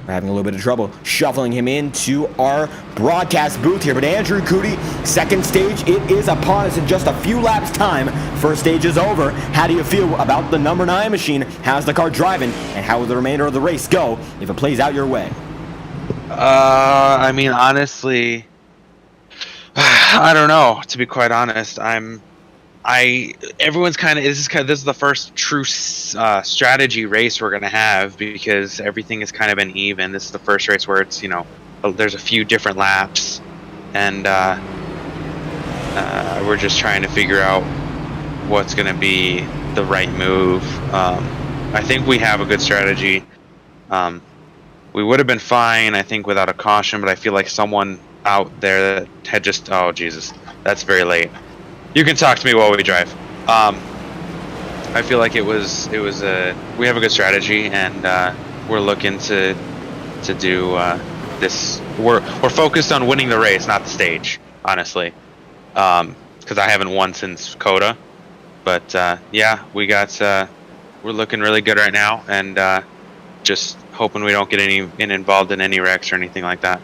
We're having a little bit of trouble shuffling him into our broadcast booth here. But Andrew Cody, second stage, it is upon us in just a few laps time. First stage is over. How do you feel about the number 9 machine? How's the car driving? And how will the remainder of the race go if it plays out your way? I mean, honestly, I don't know, to be quite honest. Everyone's this is the first true strategy race we're gonna have, because everything has kind of been even. This is the first race where it's, there's a few different laps, and we're just trying to figure out what's gonna be the right move. I think we have a good strategy. We would have been fine, I think, without a caution, but I feel like someone out there that had just, oh Jesus, that's very late. You can talk to me while we drive. I feel like we have a good strategy, and we're looking to do this. We're focused on winning the race, not the stage, honestly. Because I haven't won since Coda, But yeah, we're looking really good right now, and just hoping we don't get involved in any wrecks or anything like that.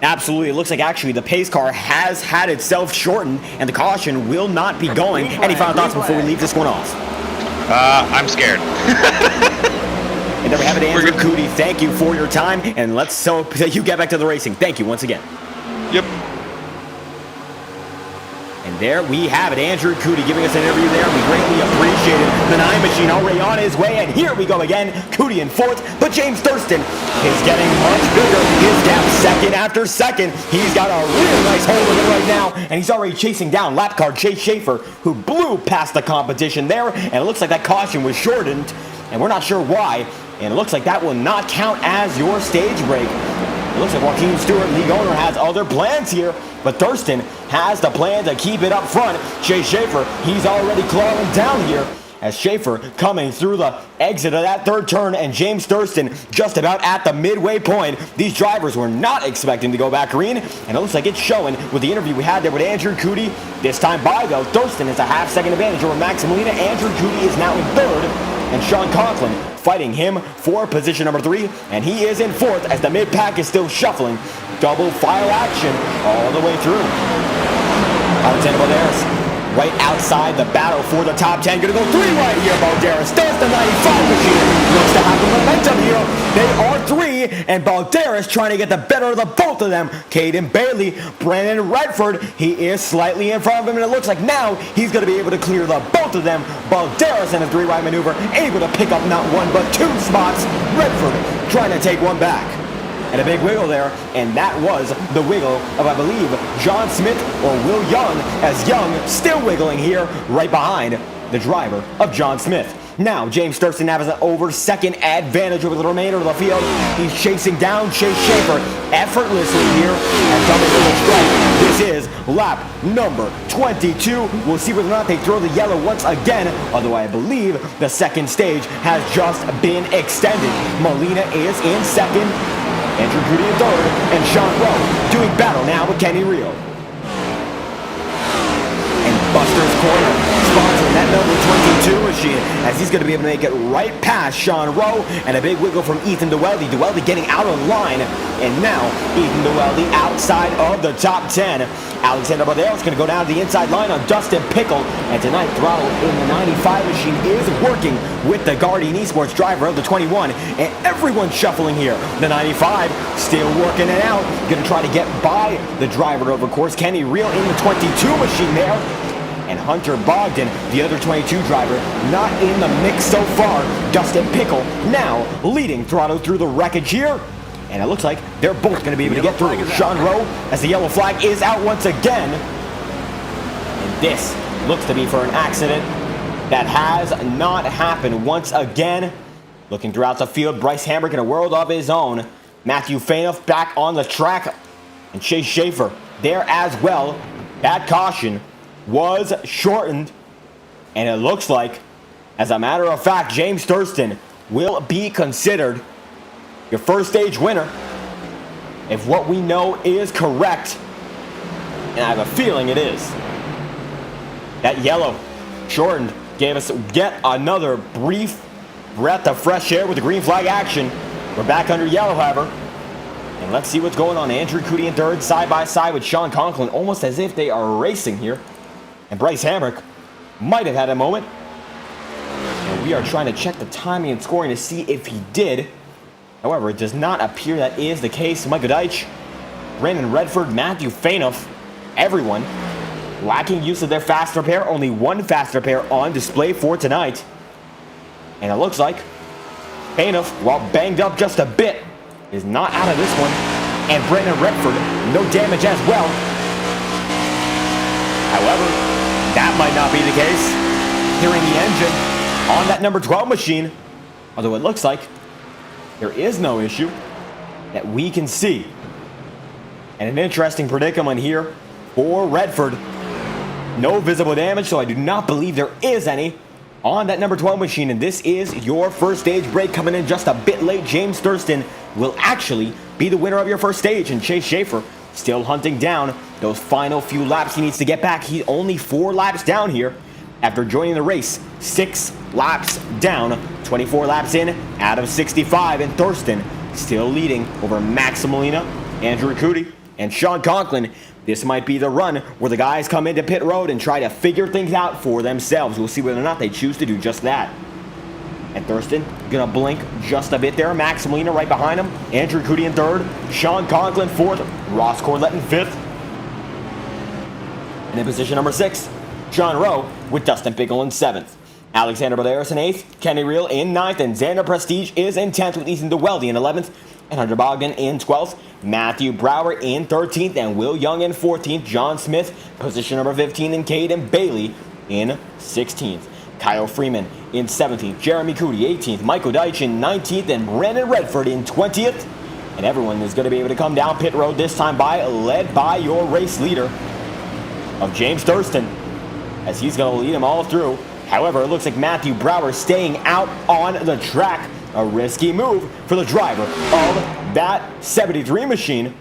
Absolutely. It looks like actually the pace car has had itself shortened, and the caution will not be going. Any final thoughts before we leave this one off? I'm scared. And there we have it, Andrew Cody. Thank you for your time, and let's you get back to the racing. Thank you once again. Yep. And there we have it, Andrew Cody giving us an interview there. We greatly appreciate it. The 9 machine already on his way, and here we go again. Cody in 4th, but James Thurston is getting much bigger. His gap second after second. He's got a really nice hold of it right now, and he's already chasing down lap car Chase Schaefer, who blew past the competition there, and it looks like that caution was shortened, and we're not sure why, and it looks like that will not count as your stage break. It looks like Joaquin Stewart, league owner, has other plans here, but Thurston has the plan to keep it up front. Chase Schaefer, he's already clawing down here as Schaefer coming through the exit of that third turn, and James Thurston just about at the midway point. These drivers were not expecting to go back green, and it looks like it's showing with the interview we had there with Andrew Cody. This time by, though, Thurston has a half-second advantage over Max Molina. Andrew Cody is now in 3rd, and Sean Conklin fighting him for position number 3, and he is in 4th as the mid-pack is still shuffling. Double file action all the way through. Alexander Balderas right outside the battle for the top 10. Gonna go 3 right here. Balderas does the 95 machine. Looks to have the momentum here. They are 3, and Balderas trying to get the better of the both of them. Caden Bailey, Brandon Redford, he is slightly in front of him, and it looks like now he's gonna be able to clear the both of them. Balderas in a 3 right maneuver, able to pick up not 1 but 2 spots. Redford trying to take 1 back. And a big wiggle there, and that was the wiggle of, I believe, John Smith or Will Young, as Young still wiggling here right behind the driver of John Smith. Now, James Thurston has an over second advantage over the remainder of the field. He's chasing down Chase Schaefer effortlessly here and coming to the strike. This is lap number 22. We'll see whether or not they throw the yellow once again, although I believe the second stage has just been extended. Molina is in 2nd. Andrew Cody in 3rd, and Sean Rowe doing battle now with Kenny Rio. And Buster's Corner sponsoring that number 22 machine, as he's going to be able to make it right past Sean Rowe, and a big wiggle from Ethan DeWeldy. DeWeldy getting out of line, and now Ethan DeWeldy outside of the top 10. Alexander Balderas is going to go down to the inside line on Dustin Pickle, and tonight Throttle in the 95 machine is working with the Guardian Esports driver of the 21, and everyone's shuffling here. The 95 still working it out, going to try to get by the driver of course, Kenny Reel in the 22 machine there, and Hunter Bogdan, the other 22 driver, not in the mix so far. Dustin Pickle now leading Throttle through the wreckage here. And it looks like they're both going to be able to get through. Sean Rowe, as the yellow flag is out once again. And this looks to be for an accident that has not happened once again. Looking throughout the field, Bryce Hamrick in a world of his own. Matthew Fainoff back on the track. And Chase Schaefer there as well. That caution was shortened. And it looks like, as a matter of fact, James Thurston will be considered your first stage winner, if what we know is correct, and I have a feeling it is. That yellow shortened gave us yet another brief breath of fresh air with the green flag action. We're back under yellow, however, and let's see what's going on. Andrew Cody in 3rd, side by side with Sean Conklin, almost as if they are racing here, and Bryce Hamrick might have had a moment, and we are trying to check the timing and scoring to see if he did. However, it does not appear that is the case. Michael Deitch, Brandon Redford, Matthew Fainoff, everyone lacking use of their fast repair. Only 1 fast repair on display for tonight. And it looks like Fainoff, while banged up just a bit, is not out of this one. And Brandon Redford, no damage as well. However, that might not be the case. Hearing the engine on that number 12 machine, although it looks like there is no issue that we can see. And an interesting predicament here for Redford. No visible damage, so I do not believe there is any on that number 12 machine. And this is your first stage break coming in just a bit late. James Thurston will actually be the winner of your first stage, and Chase Schaefer still hunting down those final few laps he needs to get back. He's only 4 laps down here. after joining the race 6 laps down, 24 laps in out of 65, and Thurston still leading over Max Molina, Andrew Cody, and Sean Conklin. This might be the run where the guys come into pit road and try to figure things out for themselves. We'll see whether or not they choose to do just that. And Thurston gonna blink just a bit there. Max Molina right behind him. Andrew Cody in third. Sean Conklin fourth. Ross Corlett in fifth. And in position number 6, John Rowe with Dustin Pickle in 7th. Alexander Balderas in 8th. Kenny Reel in 9th. And Xander Prestige is in 10th with Ethan DeWeldy in 11th. And Hunter Bogdan in 12th. Matthew Brower in 13th. And Will Young in 14th. John Smith, position number 15. And Caden Bailey in 16th. Kyle Freeman in 17th, Jeremy Cootie 18th, Michael Deitch in 19th, and Brandon Redford in 20th. And everyone is going to be able to come down pit road this time led by your race leader of James Thurston, as he's going to lead them all through. However, it looks like Matthew Brower staying out on the track. A risky move for the driver of that 73 machine.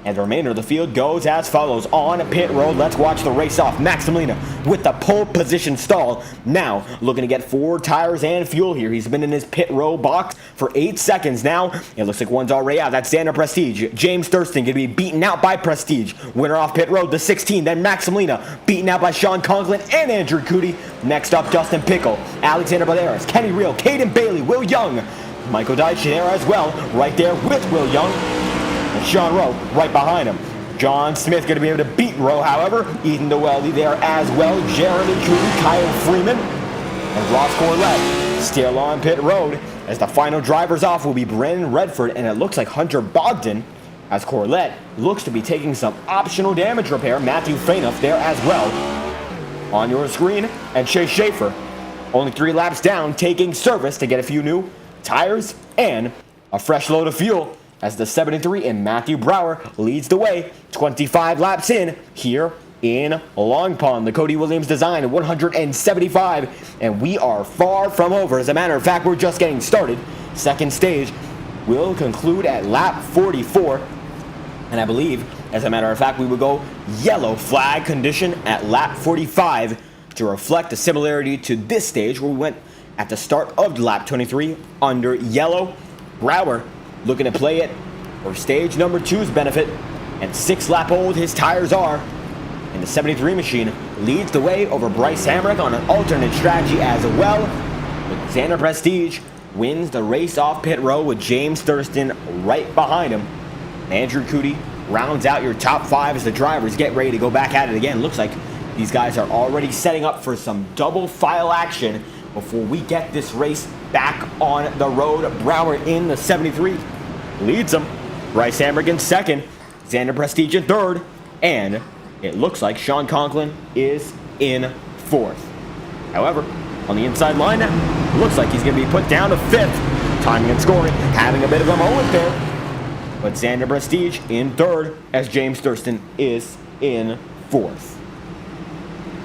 And the remainder of the field goes as follows. On pit road, let's watch the race off. Max Molina with the pole position stall. Now looking to get 4 tires and fuel here. He's been in his pit row box for 8 seconds now. It looks like one's already out. That's Xander Prestige. James Thurston going to be beaten out by Prestige. Winner off pit road, the 16. Then Max Molina beaten out by Sean Conklin and Andrew Cootie. Next up, Dustin Pickle, Alexander Balderas, Kenny Reel, Caden Bailey, Will Young. Michael Deitch there as well, right there with Will Young. And Sean Rowe right behind him. John Smith going to be able to beat Rowe, however. Ethan DeWeldy there as well. Jeremy Cootie, Kyle Freeman, and Ross Corlett still on pit road. As the final drivers off will be Brandon Redford, and it looks like Hunter Bogdan, as Corlett looks to be taking some optional damage repair. Matthew Fainoff there as well on your screen. And Chase Schaefer, only 3 laps down, taking service to get a few new tires and a fresh load of fuel, as the 73 and Matthew Brower leads the way 25 laps in here in Long Pond. The Cody Williams design at 175, and we are far from over. As a matter of fact, we're just getting started. Second stage will conclude at lap 44, and I believe, as a matter of fact, we will go yellow flag condition at lap 45 to reflect the similarity to this stage where we went at the start of lap 23 under yellow. Brower looking to play it for stage number 2's benefit, and 6 lap old his tires are. And the 73 machine leads the way over Bryce Hamrick on an alternate strategy as well. But Xander Prestige wins the race off pit row with James Thurston right behind him. Andrew Cootie rounds out your top 5 as the drivers get ready to go back at it again. Looks like these guys are already setting up for some double file action before we get this race back on the road. Brower in the 73 leads them. Bryce Hamrick in 2nd. Xander Prestige in 3rd. And it looks like Sean Conklin is in 4th. However, on the inside line now, looks like he's going to be put down to 5th. Timing and scoring, having a bit of a moment there. But Xander Prestige in 3rd as James Thurston is in 4th.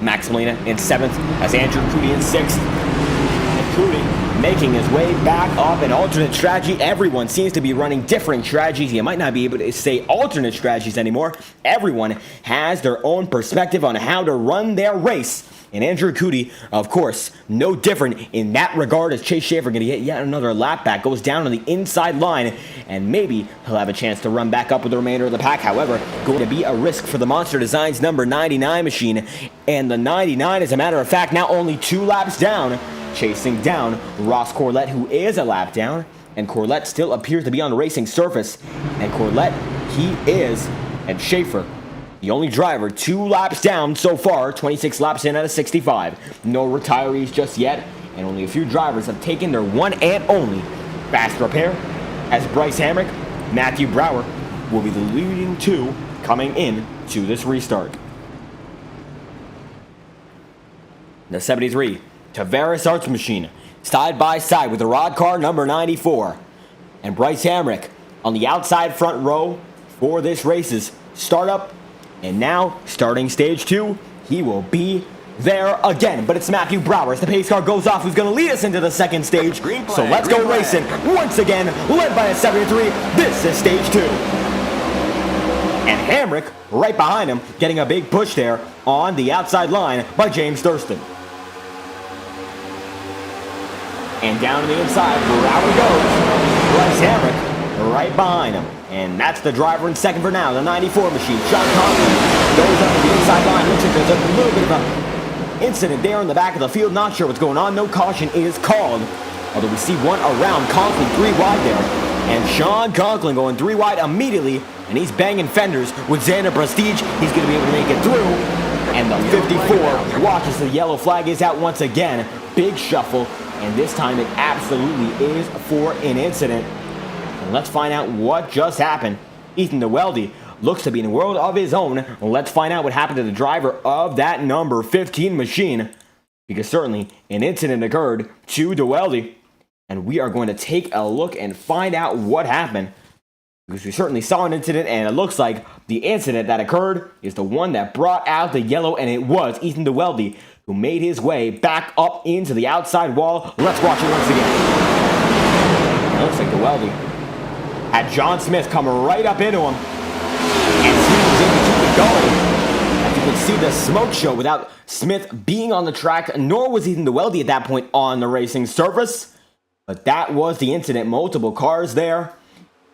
Max Molina in 7th as Andrew Cootie in 6th. And Cootie making his way back up an alternate strategy. Everyone seems to be running different strategies. You might not be able to say alternate strategies anymore. Everyone has their own perspective on how to run their race. And Andrew Cootie, of course, no different in that regard, as Chase Schaefer going to get yet another lap back. Goes down on the inside line, and maybe he'll have a chance to run back up with the remainder of the pack. However, going to be a risk for the Monster Designs number 99 machine. And the 99, as a matter of fact, now only 2 laps down, chasing down Ross Corlett, who is a lap down. And Corlett still appears to be on the racing surface. And Corlett, he is, and Schaefer, the only driver 2 laps down so far, 26 laps in out of 65. No retirees just yet, and only a few drivers have taken their one and only fast repair, as Bryce Hamrick, Matthew Brower will be the leading 2 coming in to this restart. The 73, Tavares Arts Machine, side by side with the rod car number 94. And Bryce Hamrick on the outside front row for this race's startup. And now, starting stage 2, he will be there again. But it's Matthew Brower as the pace car goes off, who's going to lead us into the second stage. So let's go racing once again, led by a 73. This is stage 2. And Hamrick right behind him, getting a big push there on the outside line by James Thurston. And down to the inside, Brower goes. Bryce Hamrick right behind him. And that's the driver in second for now, the 94 machine. Sean Conklin goes up to the inside line. Looks like there's a little bit of an incident there in the back of the field. Not sure what's going on. No caution is called. Although we see one around Conklin 3 wide there. And Sean Conklin going 3 wide immediately. And he's banging fenders with Xander Prestige. He's going to be able to make it through. And the 54 watches the yellow flag is out once again. Big shuffle. And this time it absolutely is for an incident. And let's find out what just happened. Ethan DeWelde looks to be in a world of his own. Let's find out what happened to the driver of that number 15 machine. Because certainly an incident occurred to DeWelde. And we are going to take a look and find out what happened. Because we certainly saw an incident, and it looks like the incident that occurred is the one that brought out the yellow, and it was Ethan DeWelde who made his way back up into the outside wall. Let's watch it once again. It looks like DeWelde had John Smith come right up into him, and he was able to keep it going. As you can see the smoke show without Smith being on the track, nor was Ethan DeWelde at that point on the racing surface. But that was the incident. Multiple cars there.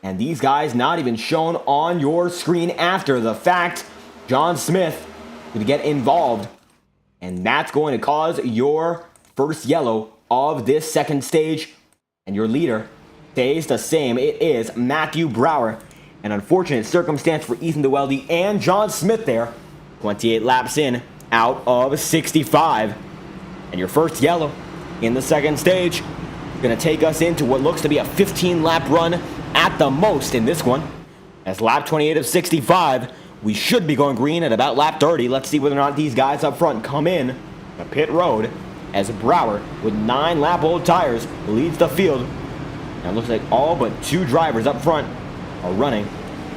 And these guys not even shown on your screen after the fact. John Smith going to get involved. And that's going to cause your first yellow of this second stage. And your leader stays the same. It is Matthew Brower. An unfortunate circumstance for Ethan DeWelde and John Smith there. 28 laps in, out of 65. And your first yellow in the second stage. Going to take us into what looks to be a 15-lap run at the most in this one. As lap 28 of 65, we should be going green at about lap 30. Let's see whether or not these guys up front come in the pit road as Brower, with 9-lap-old tires, leads the field. And it looks like all but 2 drivers up front are running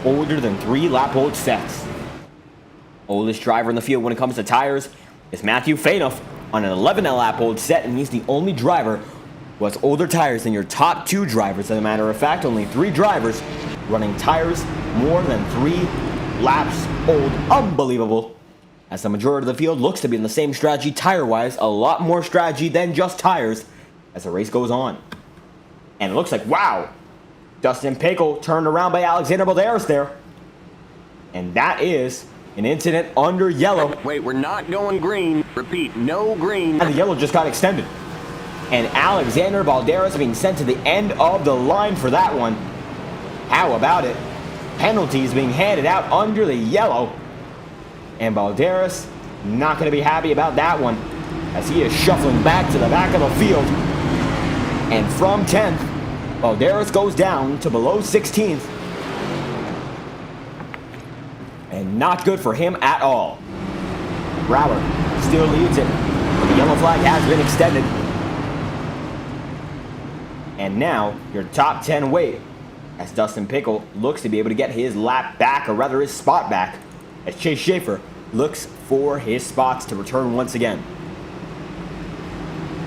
older than 3-lap-old sets. Oldest driver in the field when it comes to tires is Matthew Fainoff on an 11-lap-old set, and he's the only driver who has older tires than your top 2 drivers. As a matter of fact, only 3 drivers running tires more than 3 laps old. Unbelievable. As the majority of the field looks to be in the same strategy tire-wise, a lot more strategy than just tires as the race goes on. And it looks like, wow, Dustin Pickle turned around by Alexander Balderas there. And that is an incident under yellow. Wait, we're not going green. Repeat, no green. And the yellow just got extended. And Alexander Balderas being sent to the end of the line for that one. How about it? Penalties being handed out under the yellow. And Balderas not going to be happy about that one, as he is shuffling back to the back of the field. And from 10th, Balderas goes down to below 16th. And not good for him at all. Brower still leads it, but the yellow flag has been extended. And now, your top 10 wait, as Dustin Pickle looks to be able to get his lap back, or rather his spot back, as Chase Schaefer looks for his spots to return once again.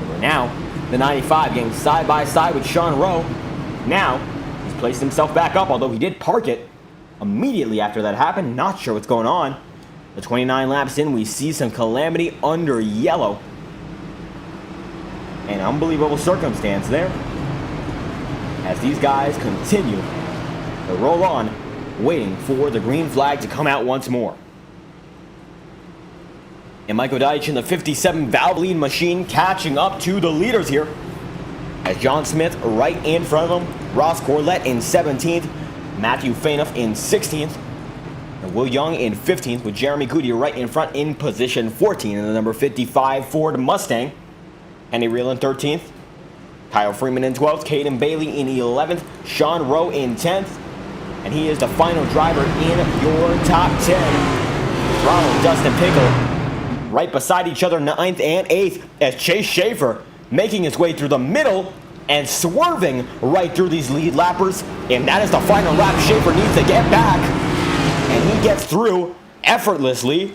Over now, the 95 getting side by side with Sean Rowe. Now, he's placed himself back up, although he did park it immediately after that happened. Not sure what's going on. The 29 laps in, we see some calamity under yellow. An unbelievable circumstance there, as these guys continue to roll on, waiting for the green flag to come out once more. And Michael Deitch in the 57 Valvoline machine catching up to the leaders here, as John Smith right in front of him, Ross Corlett in 17th, Matthew Fainoff in 16th, and Will Young in 15th, with Jeremy Goodyear right in front in position 14 in the number 55 Ford Mustang. Henry Reel in 13th, Kyle Freeman in 12th, Caden Bailey in 11th, Sean Rowe in 10th, and he is the final driver in your top 10. Ronald, Dustin Pickle right beside each other, 9th and 8th, as Chase Schaefer making his way through the middle and swerving right through these lead lappers. And that is the final lap. Schaefer needs to get back, and he gets through effortlessly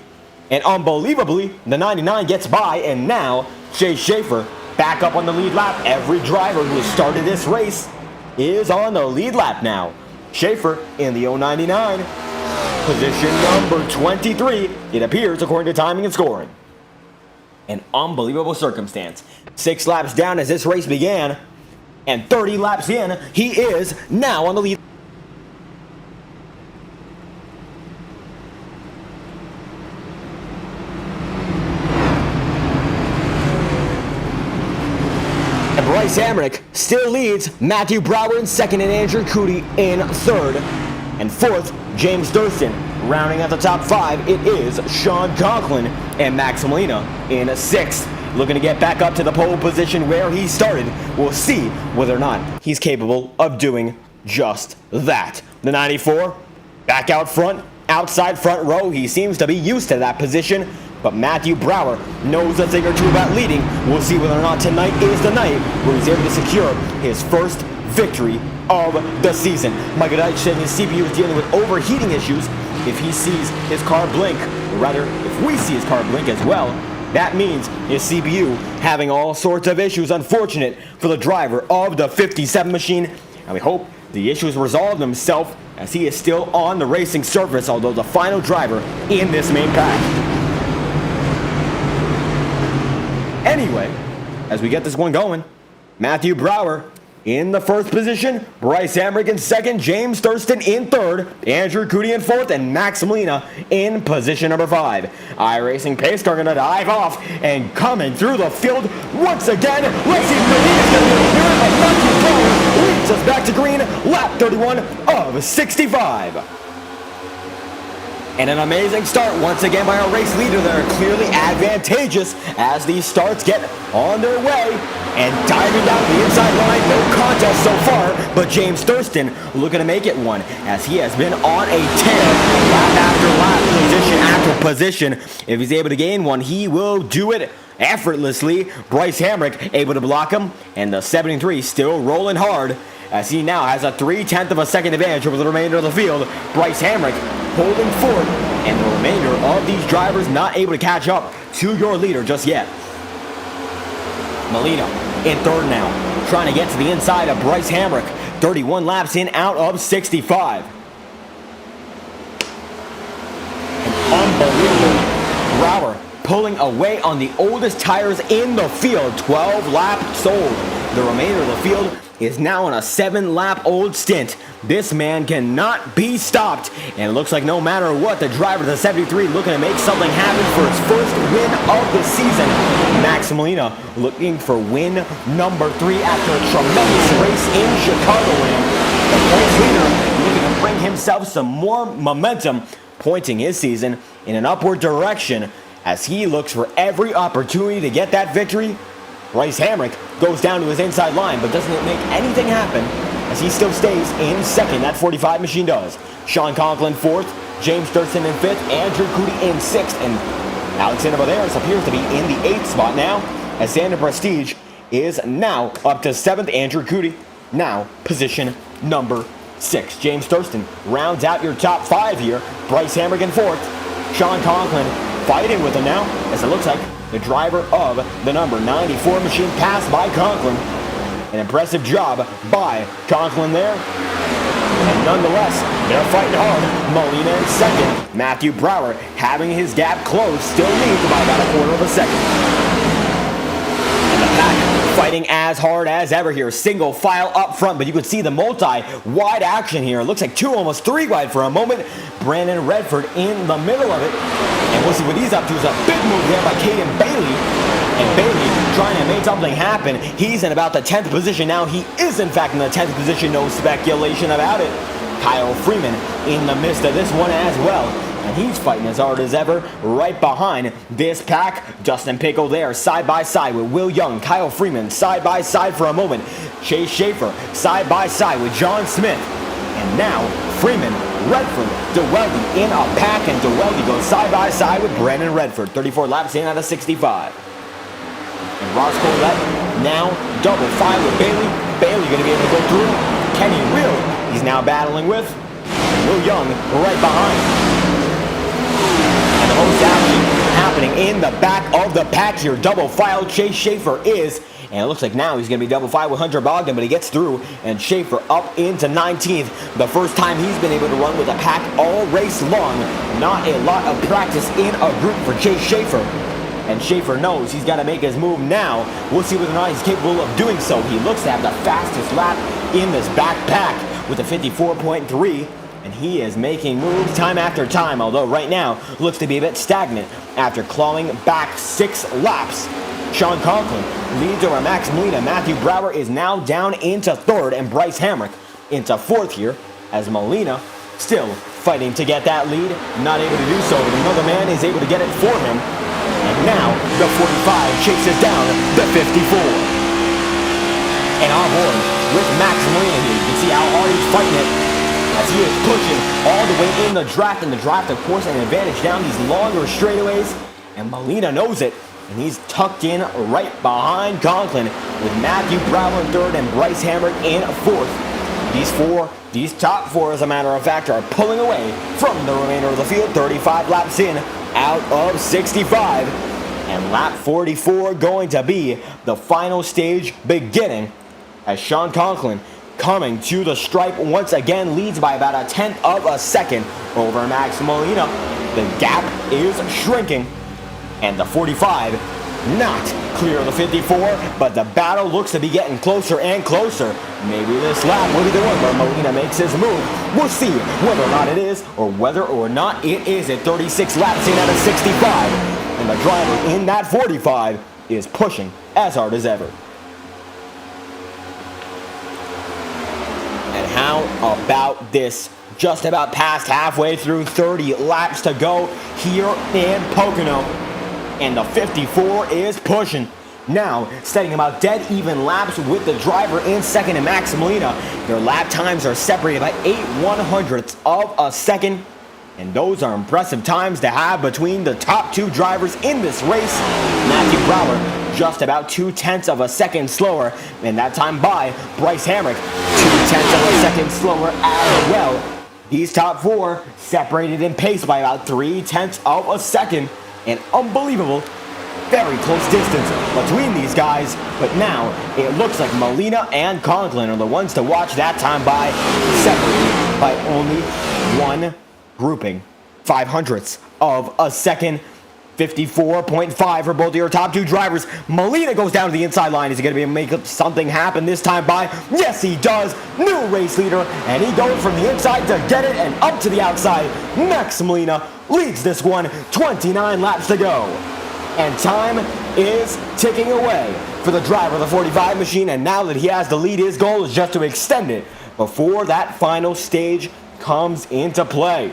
and unbelievably. The 99 gets by, and now Chase Schaefer back up on the lead lap. Every driver who has started this race is on the lead lap now. Schaefer in the 099, position number 23, it appears, according to timing and scoring. An unbelievable circumstance. 6 laps down as this race began, and 30 laps in, he is now on the lead. And Bryce Hamrick still leads, Matthew Brower in second and Andrew Cody in third. And fourth, James Thurston. Rounding out the top 5, it is Sean Conklin and Max Molina in sixth. Looking to get back up to the pole position where he started. We'll see whether or not he's capable of doing just that. The 94, back out front, outside front row. He seems to be used to that position. But Matthew Brower knows a thing or two about leading. We'll see whether or not tonight is the night where he's able to secure his first victory of the season. Michael Deitch said his CPU is dealing with overheating issues. If he sees his car blink, or rather, if we see his car blink as well, that means his CPU having all sorts of issues. Unfortunate for the driver of the 57 machine, and we hope the issues resolve themselves as he is still on the racing surface, although the final driver in this main pack. Anyway, as we get this one going, Matthew Brower in the first position, Bryce Hamrick in second, James Thurston in third, Andrew Cody in fourth, and Max Molina in position number 5. iRacing pace car gonna dive off and coming through the field once again. Let's see if Molina's gonna be here, but Matthew Brower leads us back to green, lap 31 of 65. And an amazing start once again by our race leader that are clearly advantageous as these starts get on their way. And diving down the inside line, no contest so far, but James Thurston looking to make it one as he has been on a tear lap after lap, position after position. If he's able to gain one, he will do it effortlessly. Bryce Hamrick able to block him, and the 73 still rolling hard as he now has a 0.3 of a second advantage over the remainder of the field. Bryce Hamrick holding forward, and the remainder of these drivers not able to catch up to your leader just yet. Molina in third now, trying to get to the inside of Bryce Hamrick. 31 laps in out of 65. An unbelievable Brower pulling away on the oldest tires in the field. 12 laps old. The remainder of the field is now on a 7-lap-old stint. This man cannot be stopped, and it looks like no matter what, the driver of the 73 looking to make something happen for his first win of the season. Max Molina looking for win number 3 after a tremendous race in Chicagoland. The points leader looking to bring himself some more momentum, pointing his season in an upward direction as he looks for every opportunity to get that victory. Bryce Hamrick goes down to his inside line, but doesn't make anything happen as he still stays in second. That 45 machine does. Sean Conklin fourth, James Thurston in fifth, Andrew Cody in sixth, and Alexander Balearis appears to be in the 8th spot now, as Xander Prestige is now up to 7th. Andrew Cody now position number 6. James Thurston rounds out your top 5 here. Bryce Hamrick in 4th. Sean Conklin fighting with him now, as it looks like the driver of the number 94 machine passed by Conklin. An impressive job by Conklin there. And nonetheless, they're fighting hard. Molina in second. Matthew Brower having his gap closed, still leads by about a quarter of a second. And the pack fighting as hard as ever here. Single file up front, but you can see the multi-wide action here. It looks like 2, almost 3 wide for a moment. Brandon Redford in the middle of it. And we'll see what he's up to. Is a big move there by Caden Bailey. And Bailey trying to make something happen. He's in about the 10th position now. He is in fact in the 10th position. No speculation about it. Kyle Freeman in the midst of this one as well. And he's fighting as hard as ever right behind this pack. Dustin Pickle there side by side with Will Young. Kyle Freeman side by side for a moment. Chase Schaefer side by side with John Smith. And now Freeman, Redford, DeWeldy in a pack, and DeWeldy goes side by side with Brandon Redford. 34 laps in out of 65. And Ross Collette now double file with Bailey. Bailey going to be able to go through. Kenny Will, he's now battling with Will Young right behind. And the most action happening in the back of the pack here. Double file Chase Schaefer is, and it looks like now he's going to be double file with Hunter Bogdan, but he gets through, and Schaefer up into 19th. The first time he's been able to run with a pack all race long. Not a lot of practice in a group for Chase Schaefer. And Schaefer knows he's got to make his move now. We'll see whether or not he's capable of doing so. He looks to have the fastest lap in this backpack with a 54.3. And he is making moves time after time, although right now looks to be a bit stagnant after clawing back 6 laps. Sean Conklin leads over Max Molina. Matthew Brower is now down into 3rd, and Bryce Hamrick into 4th here, as Molina still fighting to get that lead, not able to do so, but another man is able to get it for him. And now the 45 chases down the 54. And on board with Max Molina here, you can see how hard he's fighting it, as he is pushing all the way in the draft. And the draft, of course, an advantage down these longer straightaways, and Molina knows it. And he's tucked in right behind Conklin with Matthew Brower in 3rd and Bryce Hamrick in 4th. These top 4, as a matter of fact, are pulling away from the remainder of the field. 35 laps in, out of 65. And lap 44 going to be the final stage beginning, as Sean Conklin, coming to the stripe once again, leads by about 1/10 of a second over Max Molina. The gap is shrinking. And the 45 not clear of the 54, but the battle looks to be getting closer and closer. Maybe this lap will be the one where Molina makes his move. We'll see whether or not it is, or whether or not it is at 36 laps in out of 65. And the driver in that 45 is pushing as hard as ever. And how about this? Just about past halfway through, 30 laps to go here in Pocono. And the 54 is pushing. Now, setting about dead even laps with the driver in 2nd and Max Molina. Their lap times are separated by 0.08 of a second. And those are impressive times to have between the top 2 drivers in this race. Matthew Brower just about 0.2 of a second slower. And that time by Bryce Hamrick, 0.2 of a second slower as well. These top 4 separated in pace by about 0.3 of a second. An unbelievable, very close distance between these guys. But now it looks like Molina and Conklin are the ones to watch that time by, separated by only 1 grouping. 0.05 of a second. 54.5 for both of your top 2 drivers. Molina goes down to the inside line. Is he going to be able to make something happen this time by? Yes, he does. New race leader, and he goes from the inside to get it and up to the outside. Max Molina leads this one. 29 laps to go. And time is ticking away for the driver of the 45 machine. And now that he has the lead, his goal is just to extend it before that final stage comes into play.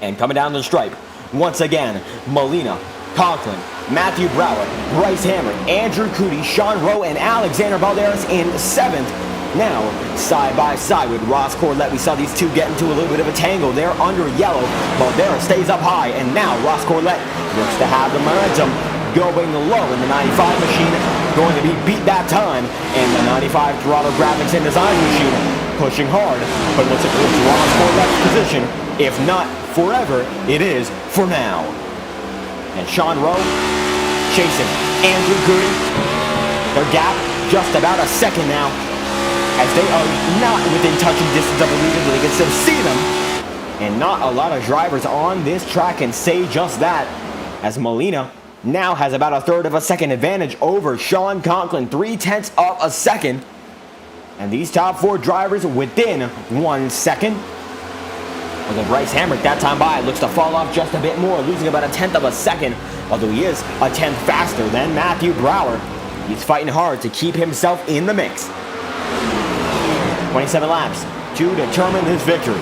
And coming down the stripe, once again, Molina, Conklin, Matthew Brower, Bryce Hamrick, Andrew Cody, Sean Rowe, and Alexander Balderas in 7th. Now, side by side with Ross Corlett, we saw these 2 get into a little bit of a tangle there under yellow. Balderas stays up high, and now Ross Corlett looks to have the momentum going low in the 95 machine, going to be beat that time, and the 95 throttle graphics and design machine pushing hard, but looks like it's Ross Corlett's position. If not forever, it is for now. And Sean Rowe chasing Andrew Cody. Their gap just about a second now, as they are not within touching distance of the leader, but they can still see them. And not a lot of drivers on this track can say just that, as Molina now has about 1/3 of a second advantage over Sean Conklin, 0.3 of a second. And these top 4 drivers within 1 second. And then Bryce Hamrick that time by looks to fall off just a bit more, losing about 1/10 of a second, although he is 1/10 faster than Matthew Brower. He's fighting hard to keep himself in the mix. 27 laps to determine this victory.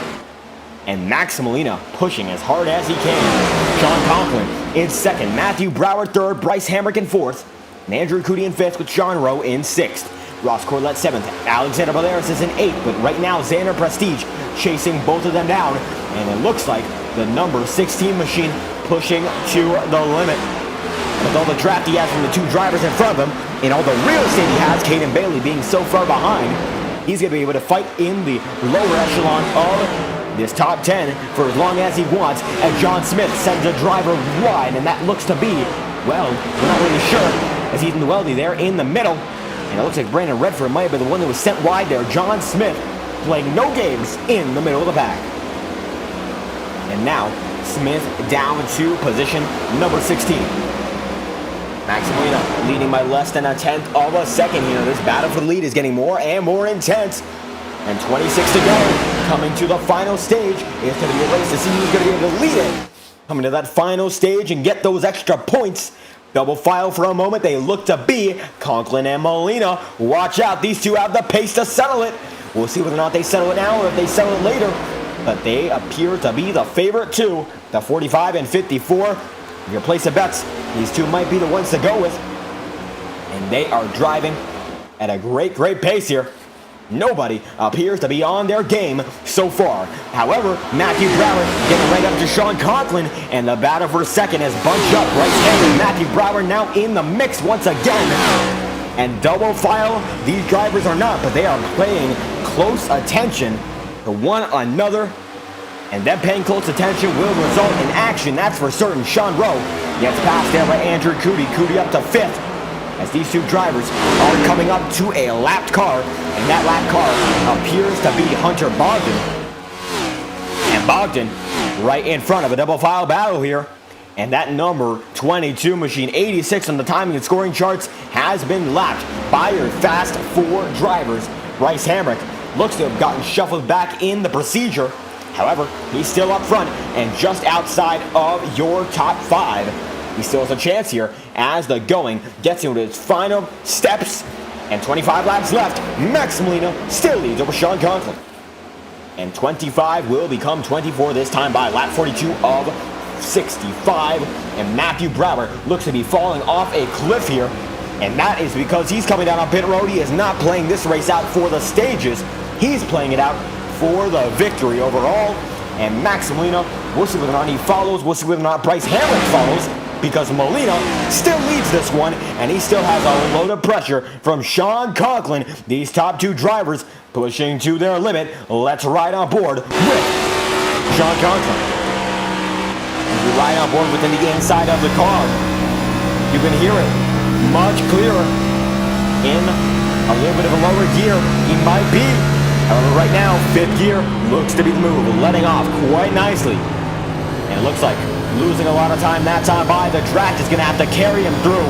And Max Molina pushing as hard as he can. Sean Conklin in 2nd, Matthew Brower 3rd, Bryce Hamrick in 4th, and Andrew Cody in 5th with Sean Rowe in 6th. Ross Corlett 7th, Alexander Balderas is in 8th, but right now Xander Prestige chasing both of them down, and it looks like the number 16 machine pushing to the limit. With all the draft he has from the 2 drivers in front of him, and all the real estate he has, Caden Bailey being so far behind, he's going to be able to fight in the lower echelon of this top 10 for as long as he wants, and John Smith sends a driver wide, and that looks to be, well, we're not really sure, as Ethan Weldy there in the middle. And it looks like Brandon Redford might be the one that was sent wide there. John Smith playing no games in the middle of the pack. And now, Smith down to position number 16. Max Molina leading by less than a tenth of a second here. This battle for the lead is getting more and more intense. And 26 to go. Coming to the final stage. It's going to be a race to see who's going to be able to lead it. Coming to that final stage and get those extra points. Double file for a moment. They look to be Conklin and Molina. Watch out. These two have the pace to settle it. We'll see whether or not they settle it now or if they settle it later. But they appear to be the favorite too. The 45 and 54. If you're placing bets, these two might be the ones to go with. And they are driving at a great pace here. Nobody appears to be on their game so far. However, Matthew Brower getting right up to Sean Conklin, and the battle for second has bunched up right there. Matthew Brower now in the mix once again. And double file, these drivers are not, but they are paying close attention to one another. And them paying close attention will result in action, that's for certain. Sean Rowe gets passed there by Andrew Cody. Cody up to fifth, as these two drivers are coming up to a lapped car, and that lapped car appears to be Hunter Bogdan. And Bogdan right in front of a double file battle here. And that number 22 machine, 86 on the timing and scoring charts, has been lapped by your fast four drivers. Bryce Hamrick looks to have gotten shuffled back in the procedure. However, he's still up front and just outside of your top five. He still has a chance here as the going gets into its final steps. And 25 laps left. Max Molina still leads over Sean Conklin. And 25 will become 24 this time by lap 42 of 65. And Matthew Brower looks to be falling off a cliff here. And that is because he's coming down on pit road. He is not playing this race out for the stages. He's playing it out for the victory overall. And Max Molina, we'll see whether or not he follows. We'll see whether or not Bryce Hamrick follows. Because Molina still leads this one, and he still has a load of pressure from Sean Conklin. These top two drivers pushing to their limit. Let's ride on board with Sean Conklin. As we ride on board within the inside of the car, you can hear it much clearer in a little bit of a lower gear. He might be. However, right now, fifth gear looks to be the move, letting off quite nicely. And it looks like losing a lot of time that time by. The draft is going to have to carry him through.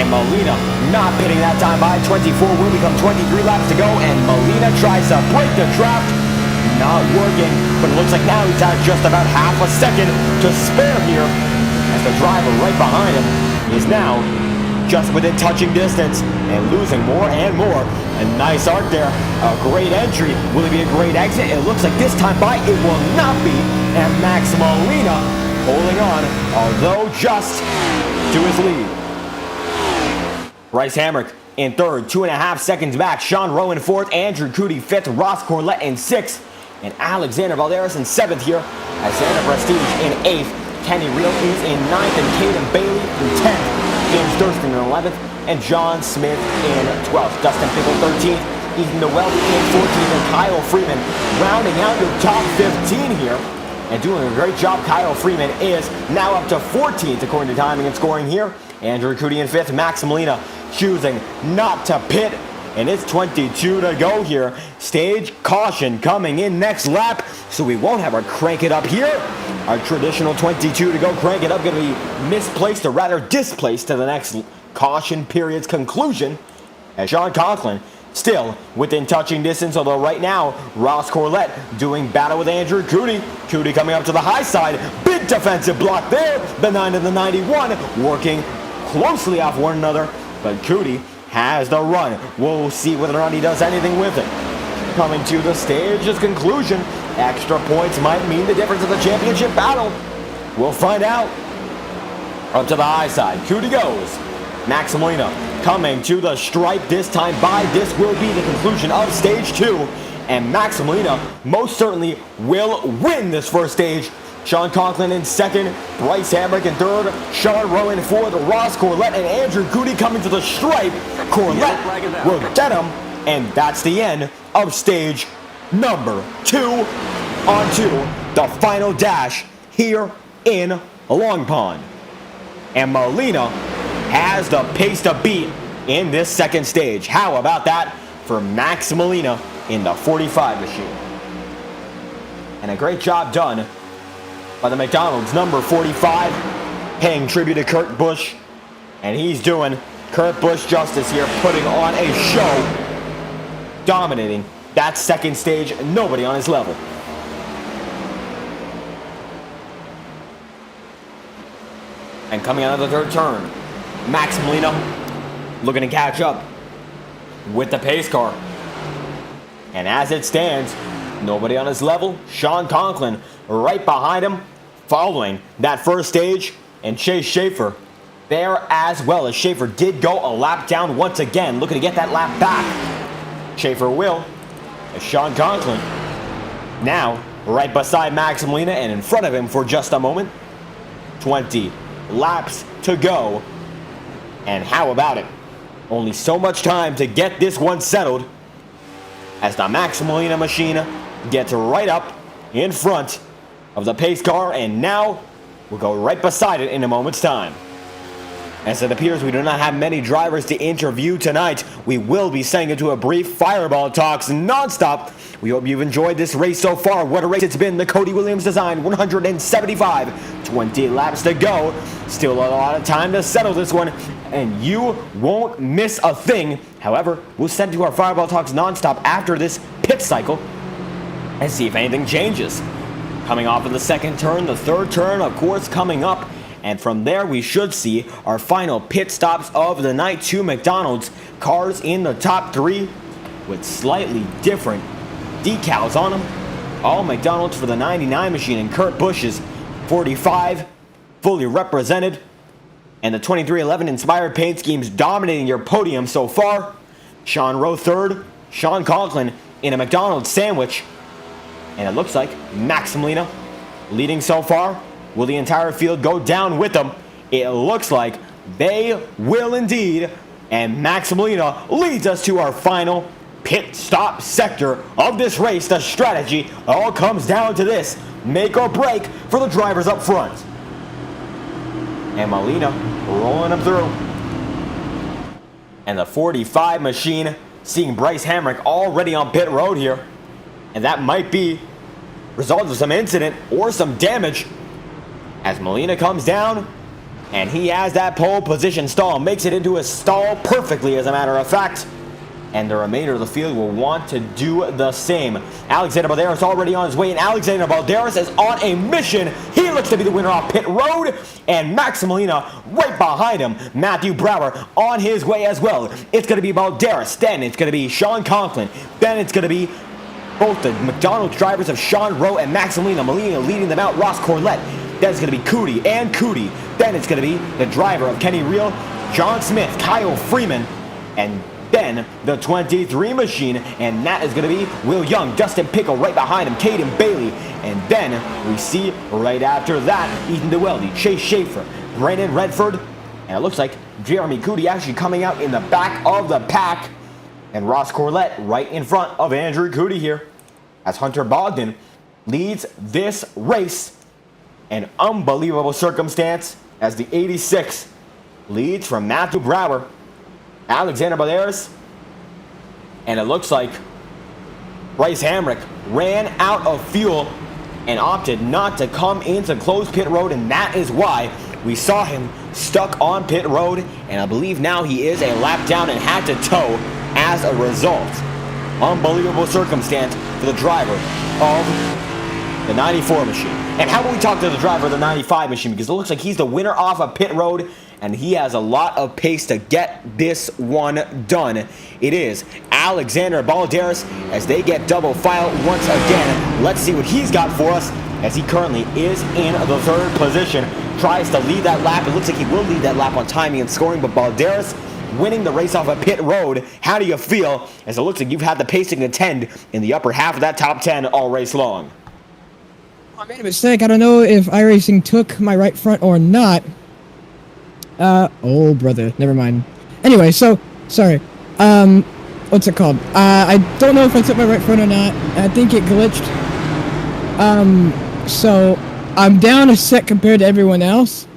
And Molina not pitting that time by. 24 will become 23 laps to go. And Molina tries to break the draft. Not working. But it looks like now he's at just about half a second to spare here. As the driver right behind him is now just within touching distance. And losing more and more. A nice arc there. A great entry. Will it be a great exit? It looks like this time by it will not be. And Max Molina holding on, although just to his lead. Bryce Hamrick in third, 2.5 seconds back. Sean Rowe in fourth, Andrew Cody fifth, Ross Corlett in sixth, and Alexander Valderas in seventh here. As Xander Prestige in eighth, Kenny Reel is in ninth, and Caden Bailey in 10th, James Durston in 11th, and John Smith in 12th. Dustin Pickle 13th, Ethan Noel in 14th, and Kyle Freeman rounding out your top 15 here. And doing a great job. Kyle Freeman is now up to 14th according to timing and scoring here. Andrew Cody in 5th. Max Molina choosing not to pit. And it's 22 to go here. Stage caution coming in next lap. So we won't have our crank it up here. Our traditional 22 to go crank it up going to be misplaced or rather displaced to the next caution period's conclusion. And Sean Conklin still within touching distance, although right now, Ross Corlett doing battle with Andrew Cody. Cody coming up to the high side. Big defensive block there. The 9 and the 91 working closely off one another. But Cody has the run. We'll see whether or not he does anything with it. Coming to the stage's conclusion. Extra points might mean the difference of the championship battle. We'll find out. Up to the high side. Cody goes. Max Molina coming to the stripe this time by. This will be the conclusion of stage 2. And Max Molina most certainly will win this first stage. Sean Conklin in second, Bryce Hamrick in third, Sean Rowe in fourth, Ross Corlett and Andrew Cody coming to the stripe. Corlett will get him, and that's the end of stage number 2 onto the final dash here in Long Pond. And Molina has the pace to beat in this second stage. How about that for Max Molina in the 45 machine? And a great job done by the McDonald's number 45, paying tribute to Kurt Busch And he's doing Kurt Busch justice here, putting on a show, dominating that second stage. Nobody on his level. And coming out of the third turn, Max Molina looking to catch up with the pace car. And as it stands, nobody on his level. Sean Conklin right behind him, following that first stage, and Chase Schaefer there as well, as Schaefer did go a lap down once again, looking to get that lap back. Schaefer will, as Sean Conklin now right beside Max Molina and in front of him for just a moment. 20 laps to go. And how about it? Only so much time to get this one settled as the Max Molina machine gets right up in front of the pace car, and now we'll go right beside it in a moment's time. As it appears we do not have many drivers to interview tonight, we will be sending into a brief Fireball Talks nonstop. We hope you've enjoyed this race so far. What a race it's been. The Cody Williams design, 175, 20 laps to go. Still a lot of time to settle this one, and you won't miss a thing. However, we'll send to our Fireball Talks nonstop after this pit cycle and see if anything changes. Coming off of the second turn, the third turn, of course, coming up. And from there, we should see our final pit stops of the night. 2 McDonald's cars in the top 3 with slightly different decals on them. All McDonald's for the 99 machine, and Kurt Busch's 45 fully represented. And the 2311 inspired paint schemes dominating your podium so far. Sean Rowe third, Sean Conklin in a McDonald's sandwich. And it looks like Max Molina leading so far. Will the entire field go down with them? It looks like they will indeed. And Max Molina leads us to our final pit stop sector of this race. The strategy all comes down to this: make or break for the drivers up front. And Molina rolling them through. And the 45 machine seeing Bryce Hamrick already on pit road here. And that might be result of some incident or some damage, as Molina comes down, and he has that pole position stall, makes it into a stall perfectly, as a matter of fact. And the remainder of the field will want to do the same. Alexander Balderas already on his way, and Alexander Balderas is on a mission. He looks to be the winner off pit road, and Max Molina right behind him. Matthew Brower on his way as well. It's going to be Balderas, then it's going to be Sean Conklin, then it's going to be both the McDonald's drivers of Sean Rowe and Max Molina. Molina leading them out, Ross Corlett. Then it's going to be Cody and Cody. Then it's going to be the driver of Kenny Reel, John Smith, Kyle Freeman, and then the 23 machine, and that is going to be Will Young, Dustin Pickle right behind him, Caden Bailey, and then we see right after that Ethan DeWeldy, Chase Schaefer, Brandon Redford, and it looks like Jeremy Cody actually coming out in the back of the pack, and Ross Corlett right in front of Andrew Cody here, as Hunter Bogdan leads this race. An unbelievable circumstance as the 86 leads from Matthew Brower, Alexander Balderas, and it looks like Bryce Hamrick ran out of fuel and opted not to come into closed pit road, and that is why we saw him stuck on pit road, and I believe now he is a lap down and had to tow as a result. Unbelievable circumstance for the driver of the 94 machine. And how about we talk to the driver of the 95 machine, because it looks like he's the winner off of pit road, and he has a lot of pace to get this one done. It is Alexander Balderas as they get double file once again. Let's see what he's got for us, as he currently is in the third position. Tries to lead that lap. It looks like he will lead that lap on timing and scoring, but Balderas winning the race off of pit road. How do you feel, as it looks like you've had the pacing to tend in the upper half of that top 10 all race long? I made a mistake. I don't know if iRacing took my right front or not. Oh, brother. Never mind. Anyway, so, sorry. What's it called? I don't know if I took my right front or not. I think it glitched. So, I'm down a set compared to everyone else.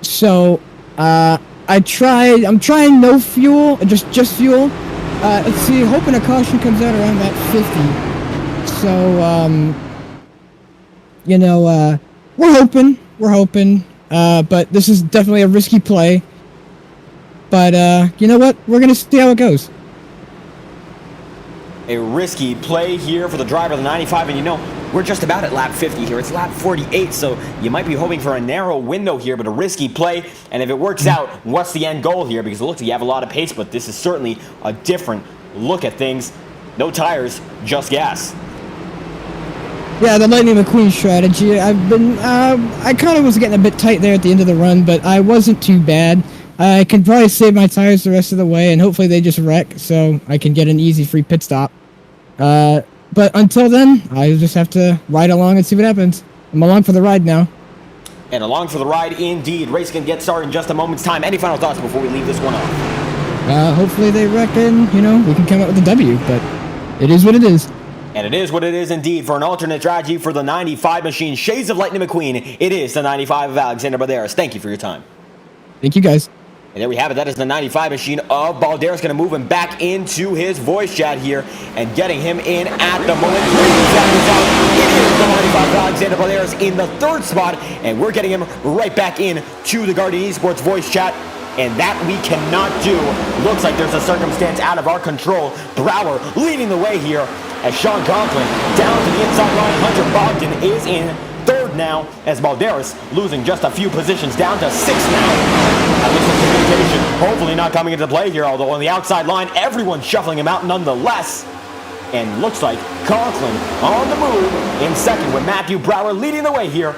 So, I'm trying no fuel, just fuel. Let's see, hoping a caution comes out around that 50. So, you know, we're hoping, but this is definitely a risky play. But, you know what? We're going to see how it goes. A risky play here for the driver of the 95, and you know, we're just about at lap 50 here. It's lap 48, so you might be hoping for a narrow window here, but a risky play, and if it works out, what's the end goal here? Because it looks like you have a lot of pace, but this is certainly a different look at things. No tires, just gas. Yeah, the Lightning McQueen strategy. I kind of was getting a bit tight there at the end of the run, but I wasn't too bad. I can probably save my tires the rest of the way, and hopefully they just wreck, so I can get an easy free pit stop. But until then, I just have to ride along and see what happens. I'm along for the ride now. And along for the ride, indeed. Race can get started in just a moment's time. Any final thoughts before we leave this one off? Hopefully they reckon, you know, we can come out with a W, but it is what it is. And it is what it is indeed. For an alternate strategy for the 95 machine, Shades of Lightning McQueen, it is the 95 of Alexander Balderas. Thank you for your time. Thank you, guys. And there we have it. That is the 95 machine of Balderas. Going to move him back into his voice chat here and getting him in at the moment. It is the 95 of Alexander Balderas in the third spot. And we're getting him right back in to the Guardian Esports voice chat. And that we cannot do. Looks like there's a circumstance out of our control. Brower leading the way here as Sean Conklin down to the inside line. Hunter Bogdan is in third now as Balderas losing just a few positions down to sixth now. At least with communication hopefully not coming into play here, although on the outside line, everyone's shuffling him out nonetheless. And looks like Conklin on the move in second with Matthew Brower leading the way here.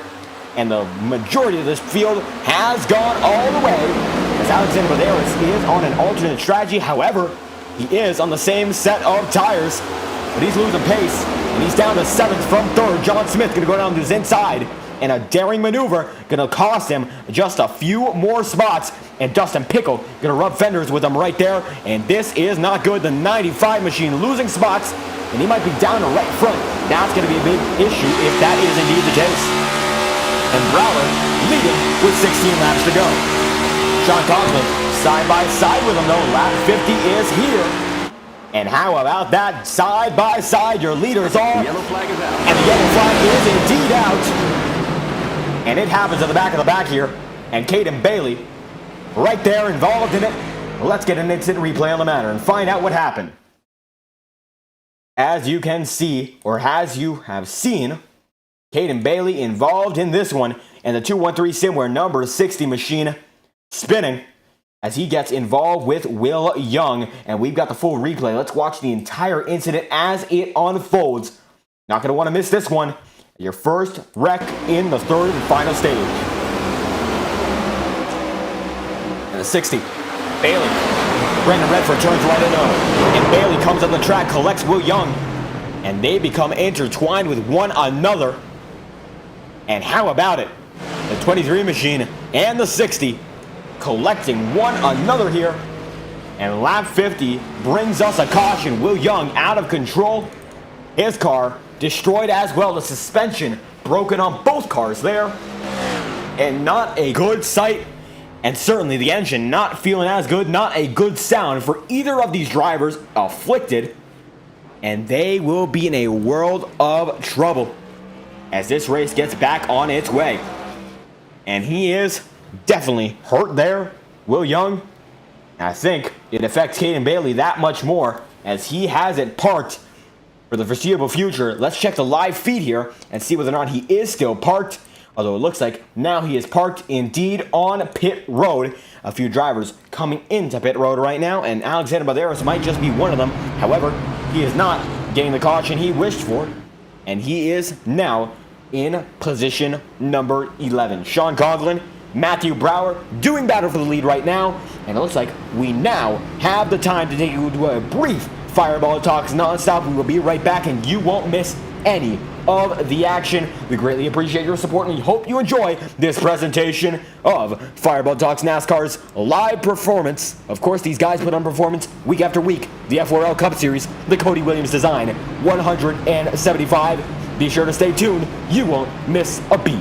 And the majority of this field has gone all the way as Alexander Balderas is on an alternate strategy. However, he is on the same set of tires, but he's losing pace. And he's down to seventh from third. John Smith going to go down to his inside. And a daring maneuver going to cost him just a few more spots. And Dustin Pickle going to rub fenders with him right there. And this is not good. The 95 machine losing spots. And he might be down to right front. That's going to be a big issue if that is indeed the case. And Brower leading with 16 laps to go. Sean Conklin side by side with him though. Lap 50 is here. And how about that side by side? Your leaders are. Yellow flag is out. And the yellow flag is indeed out. And it happens at the back of the back here. And Caden Bailey right there involved in it. Let's get an instant replay on the matter and find out what happened. As you can see, or as you have seen, Caden Bailey involved in this one. And the 213 Simware number 60 machine spinning as he gets involved with Will Young. And we've got the full replay. Let's watch the entire incident as it unfolds. Not going to want to miss this one. Your first wreck in the third and final stage. And the 60. Bailey. Brandon Redford turns right into him. And Bailey comes up the track, collects Will Young. And they become intertwined with one another. And how about it? The 23 machine and the 60 collecting one another here. And lap 50 brings us a caution. Will Young out of control. His car destroyed as well. The suspension broken on both cars there. And not a good sight. And certainly the engine not feeling as good. Not a good sound for either of these drivers afflicted. And they will be in a world of trouble as this race gets back on its way. And he is definitely hurt there, Will Young. I think it affects Caden Bailey that much more as he has it parked for the foreseeable future. Let's check the live feed here and see whether or not he is still parked. Although it looks like now he is parked indeed on pit road. A few drivers coming into pit road right now, and Alexander Balderas might just be one of them. However, he is not getting the caution he wished for, and he is now in position number 11. Sean Conklin, Matthew Brower doing battle for the lead right now, and it looks like we now have the time to take you to a brief Fireball Talks nonstop. We will be right back, and you won't miss any of the action. We greatly appreciate your support, and we hope you enjoy this presentation of Fireball Talks NASCAR's live performance. Of course, these guys put on performance week after week. The FORL Cup Series, the Cody Williams design, 175. Be sure to stay tuned. You won't miss a beat.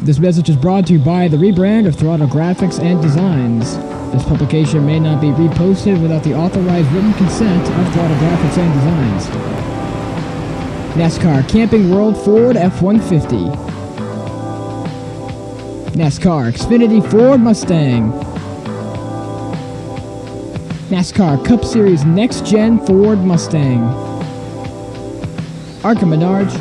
This message is brought to you by the rebrand of Throttle Graphics and Designs. This publication may not be reposted without the authorized written consent of Throttle Graphics and Designs. NASCAR Camping World Ford F-150. NASCAR Xfinity Ford Mustang, NASCAR Cup Series Next-Gen Ford Mustang, Arca Menards.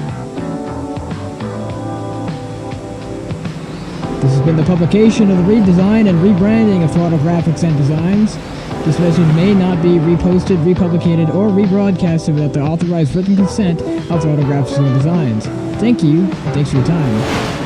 This has been the publication of the redesign and rebranding of Throttle Graphics and Designs. This message may not be reposted, republicated, or rebroadcasted without the authorized written consent of Throttle Graphics and Designs. Thank you, and thanks for your time.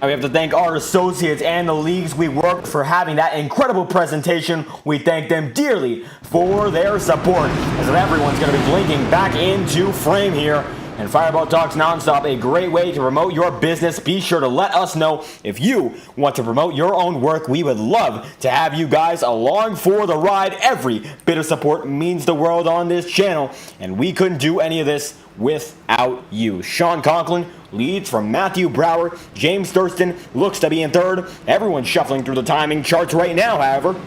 We have to thank our associates and the leagues we work with for having that incredible presentation. We thank them dearly for their support, as everyone's going to be blinking back into frame here. And Fireball Talks Nonstop, a great way to promote your business. Be sure to let us know if you want to promote your own work. We would love to have you guys along for the ride. Every bit of support means the world on this channel, and we couldn't do any of this without you. Sean Conklin leads from Matthew Brower. James Thurston looks to be in third. Everyone's shuffling through the timing charts right now, however,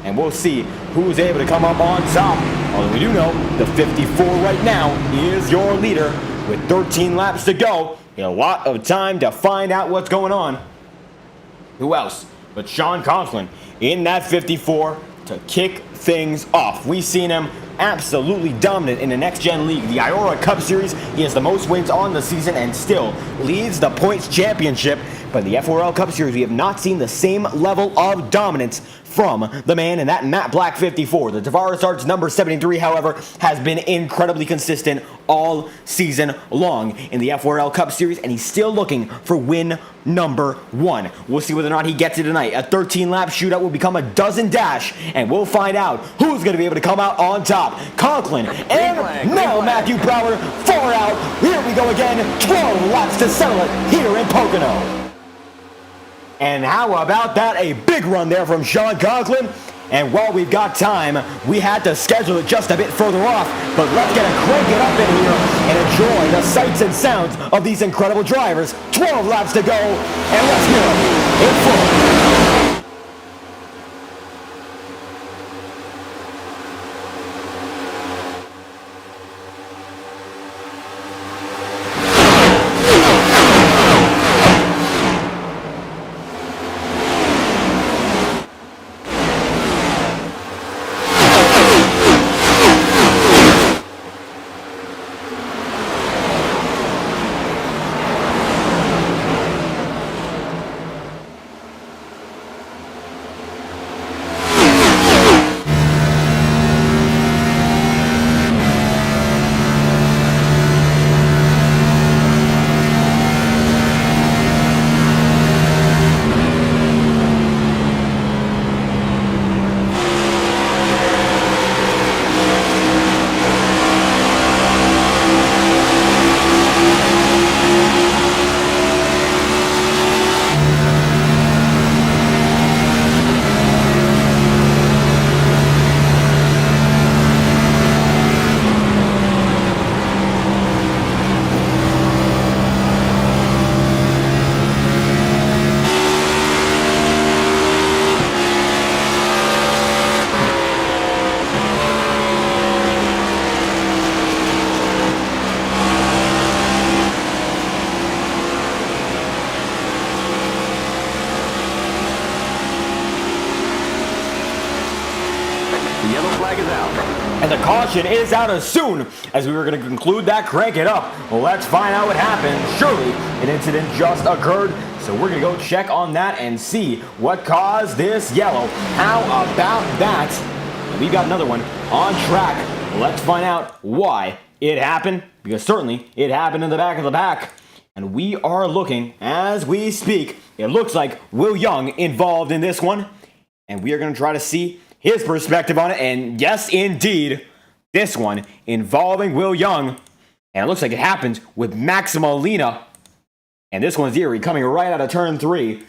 and we'll see who's able to come up on top. Although we do know the 54 right now is your leader with 13 laps to go. A lot of time to find out what's going on. Who else but Sean Conklin in that 54 to kick things off? We've seen him absolutely dominant in the Next-Gen League, the IORA Cup Series. He has the most wins on the season and still leads the points championship. But in the FORL Cup Series, we have not seen the same level of dominance from the man in that matte black 54. The Tavares Arts number 73, however, has been incredibly consistent all season long in the FORL Cup Series, and he's still looking for win number 1. We'll see whether or not he gets it tonight. A 13-lap shootout will become a dozen dash, and we'll find out who's going to be able to come out on top. Conklin and now Matthew Brower far out. Here we go again. 12 laps to settle it here in Pocono. And how about that? A big run there from Sean Conklin. And while we've got time, we had to schedule it just a bit further off. But let's get a crank it up in here and enjoy the sights and sounds of these incredible drivers. 12 laps to go, and let's hear them in full. The yellow flag is out. And the caution is out as soon as we were going to conclude that crank it up. Well, let's find out what happened. Surely an incident just occurred. So we're going to go check on that and see what caused this yellow. How about that? We've got another one on track. Let's find out why it happened, because certainly it happened in the back of the pack. And we are looking, as we speak, it looks like Will Young involved in this one. And we are going to try to see his perspective on it. And yes, indeed, this one involving Will Young. And it looks like it happens with Max Molina. And this one's eerie, coming right out of turn 3.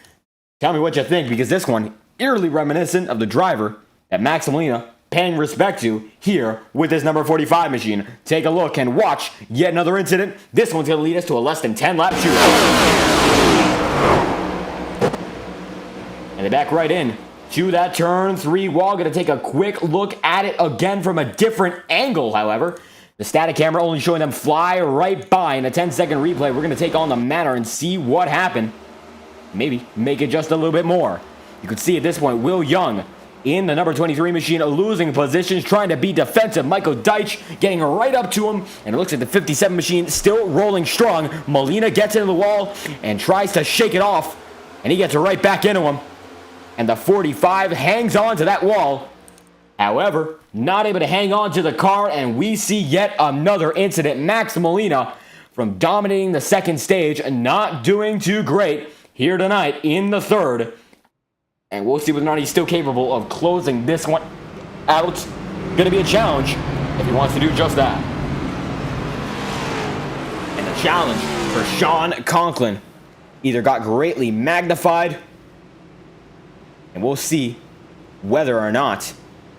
Tell me what you think, because this one eerily reminiscent of the driver that Max Molina paying respect to here with this number 45 machine. Take a look and watch yet another incident. This one's going to lead us to a less than 10 lap shootout. And they back right in to that turn 3 wall. Going to take a quick look at it again from a different angle, however. The static camera only showing them fly right by. In a 10-second replay, we're going to take on the Manor and see what happened. Maybe make it just a little bit more. You can see at this point, Will Young in the number 23 machine, losing positions, trying to be defensive. Michael Deitch getting right up to him, and it looks like the 57 machine still rolling strong. Molina gets into the wall and tries to shake it off, and he gets right back into him. And the 45 hangs on to that wall. However, not able to hang on to the car, and we see yet another incident. Max Molina, from dominating the second stage, not doing too great here tonight in the third. And we'll see whether or not he's still capable of closing this one out. Going to be a challenge if he wants to do just that. And the challenge for Sean Conklin either got greatly magnified, and we'll see whether or not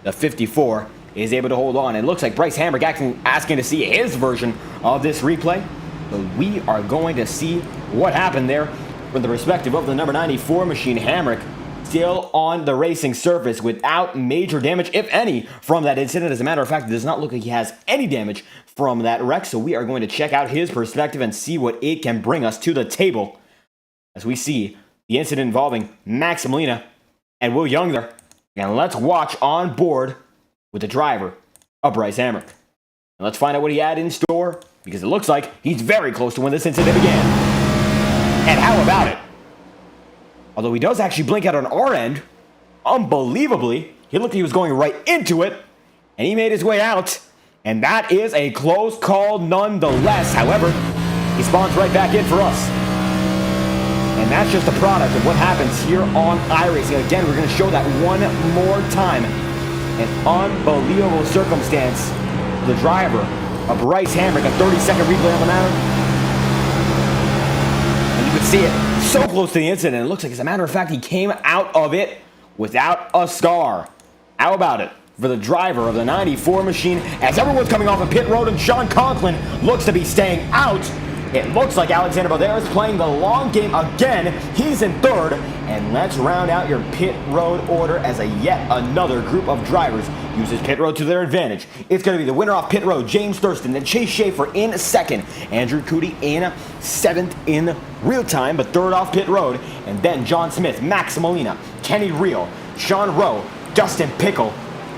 the 54 is able to hold on. It looks like Bryce Hamrick asking to see his version of this replay. But we are going to see what happened there from the perspective of the number 94 machine. Hamrick still on the racing surface without major damage, if any, from that incident. As a matter of fact, it does not look like he has any damage from that wreck. So we are going to check out his perspective and see what it can bring us to the table as we see the incident involving Max Molina and Will Young there. And let's watch on board with the driver of Bryce Hamrick. And let's find out what he had in store, because it looks like he's very close to when this incident began. And how about it? Although he does actually blink out on our end, unbelievably, he looked like he was going right into it, and he made his way out. And that is a close call nonetheless. However, he spawns right back in for us. And that's just a product of what happens here on iRacing. Again, we're going to show that one more time. An unbelievable circumstance. The driver of Bryce Hamrick, a 30-second replay on the matter. And you can see it so close to the incident. It looks like, as a matter of fact, he came out of it without a scar. How about it for the driver of the 94 machine? As everyone's coming off of pit road and Sean Conklin looks to be staying out. It looks like Alexander Valdez is playing the long game again. He's in third. And let's round out your pit road order as a yet another group of drivers uses pit road to their advantage. It's going to be the winner off pit road, James Thurston, then Chase Schaefer in second, Andrew Cody in seventh in real time, but third off pit road, and then John Smith, Max Molina, Kenny Reel, Sean Rowe, Dustin Pickle,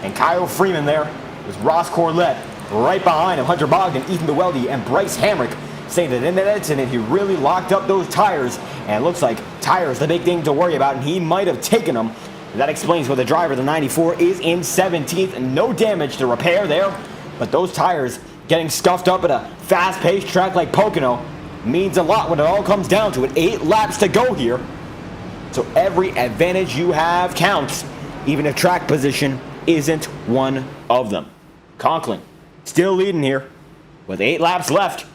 and Kyle Freeman there with Ross Corlett right behind him, Hunter Bogdan, Ethan DeWelde, and Bryce Hamrick, saying that in that incident he really locked up those tires, and it looks like tires the big thing to worry about, and he might have taken them. That explains why the driver of the 94 is in 17th. No damage to repair there, but those tires getting scuffed up at a fast-paced track like Pocono means a lot when it all comes down to it. 8 laps to go here, so every advantage you have counts, even if track position isn't one of them. Conklin still leading here with 8 laps left.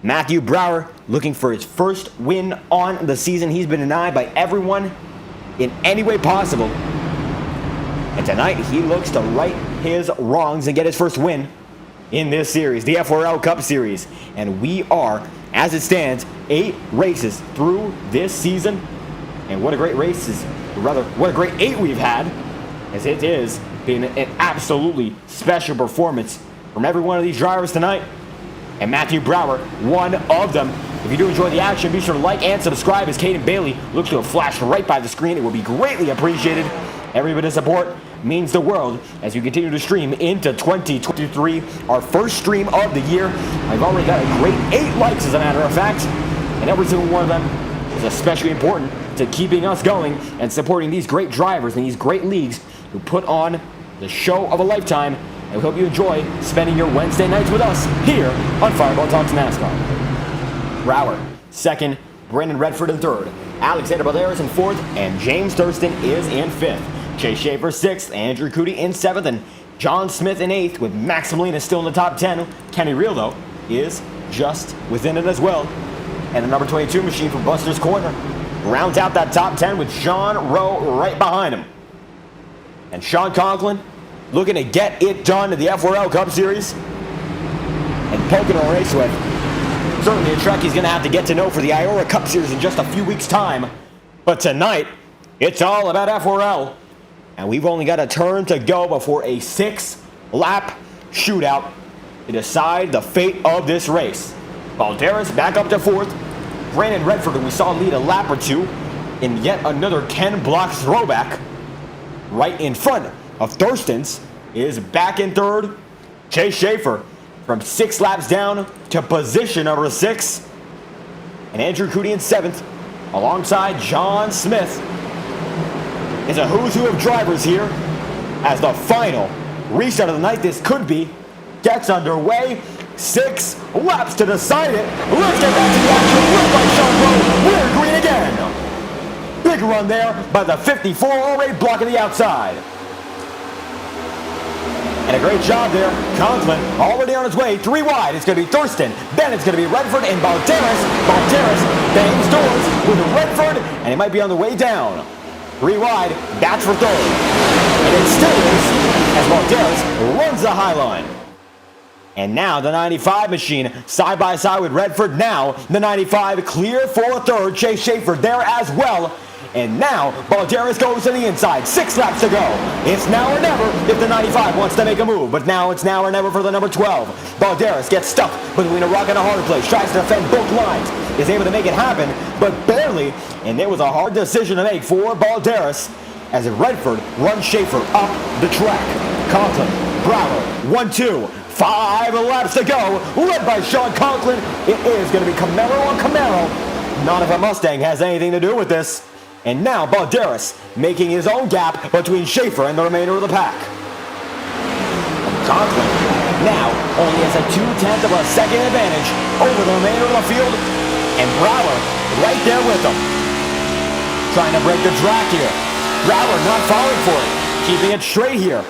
Matthew Brower looking for his first win on the season. He's been denied by everyone in any way possible. And tonight he looks to right his wrongs and get his first win in this series, the FORL Cup Series. And we are, as it stands, 8 races through this season. And what a great races, or rather, what a great 8 we've had, as it has been an absolutely special performance from every one of these drivers tonight. And Matthew Brower, one of them. If you do enjoy the action, be sure to like and subscribe as Caden Bailey looks to have flashed right by the screen. It will be greatly appreciated. Every bit of support means the world as you continue to stream into 2023, our first stream of the year. I've already got a great 8 likes, as a matter of fact, and every single one of them is especially important to keeping us going and supporting these great drivers and these great leagues who put on the show of a lifetime. And we hope you enjoy spending your Wednesday nights with us here on Fireball Talks NASCAR. Brower, second. Brandon Redford in third. Alexander Balderas in fourth. And James Thurston is in fifth. Chase Schaefer sixth. Andrew Cody in seventh. And John Smith in eighth, with Max Molina still in the top 10. Kenny Reel, though, is just within it as well. And the number 22 machine for Buster's Corner rounds out that top 10 with Sean Rowe right behind him. And Sean Conklin looking to get it done in the FORL Cup Series. And Pocono Raceway, certainly a track he's going to have to get to know for the IORA Cup Series in just a few weeks' time. But tonight, it's all about FORL. And we've only got a turn to go before a 6-lap shootout to decide the fate of this race. Balderas back up to fourth. Brandon Redford, who we saw lead a lap or two in yet another 10-block throwback, right in front of Thurston's, is back in third. Chase Schaefer from 6 laps down to position number 6. And Andrew Cody in seventh, alongside John Smith. It's a who's who of drivers here as the final restart of the night this could be gets underway. 6 laps to decide it. Let's get back to the action. Red by Sean Rowe. We're green again. Big run there by the 54, already blocking the outside. And a great job there. Conklin already on his way. 3 wide. It's going to be Thurston. Then it's going to be Redford and Balderas. Balderas bangs doors with Redford, and he might be on the way down. 3 wide. That's for third. And it still is as Balderas runs the high line. And now the 95 machine side by side with Redford. Now the 95 clear for third. Chase Schaefer there as well. And now Balderas goes to the inside. 6 laps to go. It's now or never if the 95 wants to make a move. But now it's now or never for the number 12. Balderas gets stuck between a rock and a hard place. Tries to defend both lines. Is able to make it happen, but barely. And it was a hard decision to make for Balderas as Redford runs Schaefer up the track. Conklin, Brower, 1-2. 5 laps to go, led by Sean Conklin. It is going to be Camaro on Camaro. Not if a Mustang has anything to do with this. And now Balderas making his own gap between Schaefer and the remainder of the pack. Conklin now only has a 0.2 of a second advantage over the remainder of the field. And Brower right there with him. Trying to break the track here. Brower not falling for it. Keeping it straight here.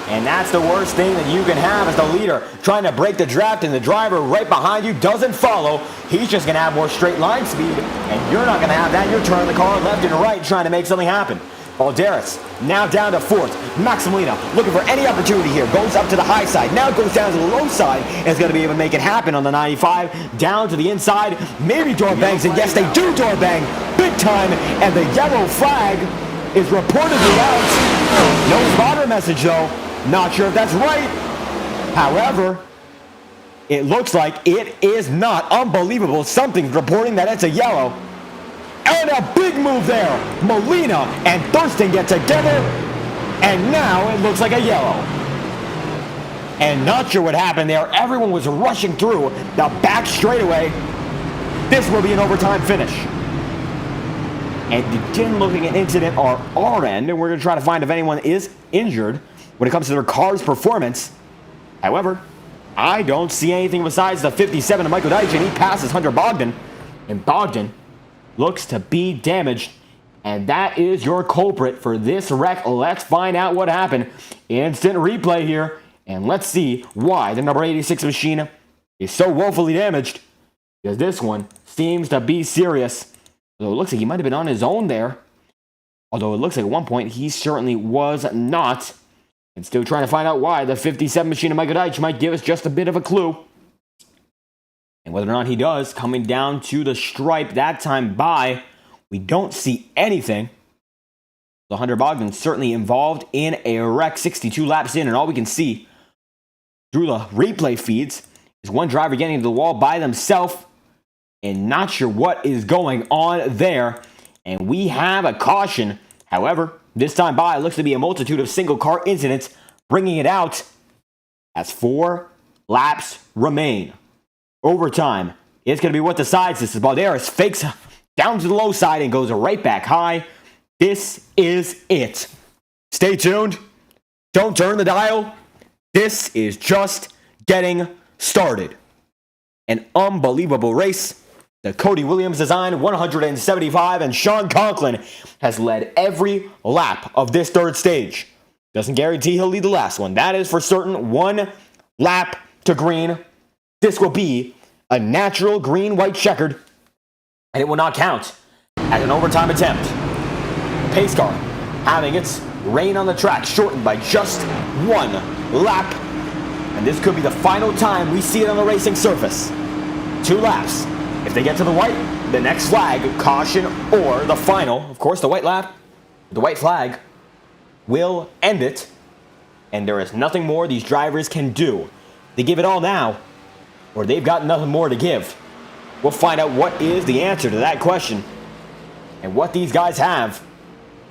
And that's the worst thing that you can have as the leader, trying to break the draft and the driver right behind you doesn't follow. He's just going to have more straight line speed, and you're not going to have that. You're turning the car left and right trying to make something happen. Balderas now down to fourth. Max Molina looking for any opportunity here. Goes up to the high side. Now goes down to the low side and is going to be able to make it happen on the 95. Down to the inside. Maybe door bangs, and yes, they do door bang big time. And the yellow flag is reportedly out. No spotter message though. Not sure if that's right. However, it looks like it is not. Unbelievable. Something's reporting that it's a yellow. And a big move there. Molina and Thurston get together. And now it looks like a yellow. And not sure what happened there. Everyone was rushing through the back straightaway. This will be an overtime finish. And it didn't look like an incident on our end. And we're going to try to find if anyone is injured when it comes to their car's performance. However, I don't see anything besides the 57 of Michael Deitch, and he passes Hunter Bogdan. And Bogdan looks to be damaged. And that is your culprit for this wreck. Let's find out what happened. Instant replay here. And let's see why the number 86 machine is so woefully damaged. Because this one seems to be serious. Although it looks like he might have been on his own there. Although it looks like at one point he certainly was not. And still trying to find out why the 57 machine of Michael Deitch might give us just a bit of a clue. And whether or not he does, coming down to the stripe that time by, we don't see anything. The Hunter Bogdan certainly involved in a wreck 62 laps in, and all we can see through the replay feeds is one driver getting into the wall by themselves and not sure what is going on there. And we have a caution. However, This time by looks to be a multitude of single car incidents, bringing it out as 4 laps remain. Overtime is going to be what decides this. Balderas fakes down to the low side and goes right back high. This is it. Stay tuned. Don't turn the dial. This is just getting started. An unbelievable race. The Cody Williams design 175, and Sean Conklin has led every lap of this third stage. Doesn't guarantee he'll lead the last one. That is for certain. 1 lap to green. This will be a natural green-white checkered, and it will not count as an overtime attempt. The pace car having its reign on the track shortened by just 1 lap, and this could be the final time we see it on the racing surface. 2 laps. If they get to the white, the next flag, caution, or the final, of course, the white lap, the white flag will end it, and there is nothing more these drivers can do. They give it all now, or they've got nothing more to give. We'll find out what is the answer to that question, and what these guys have.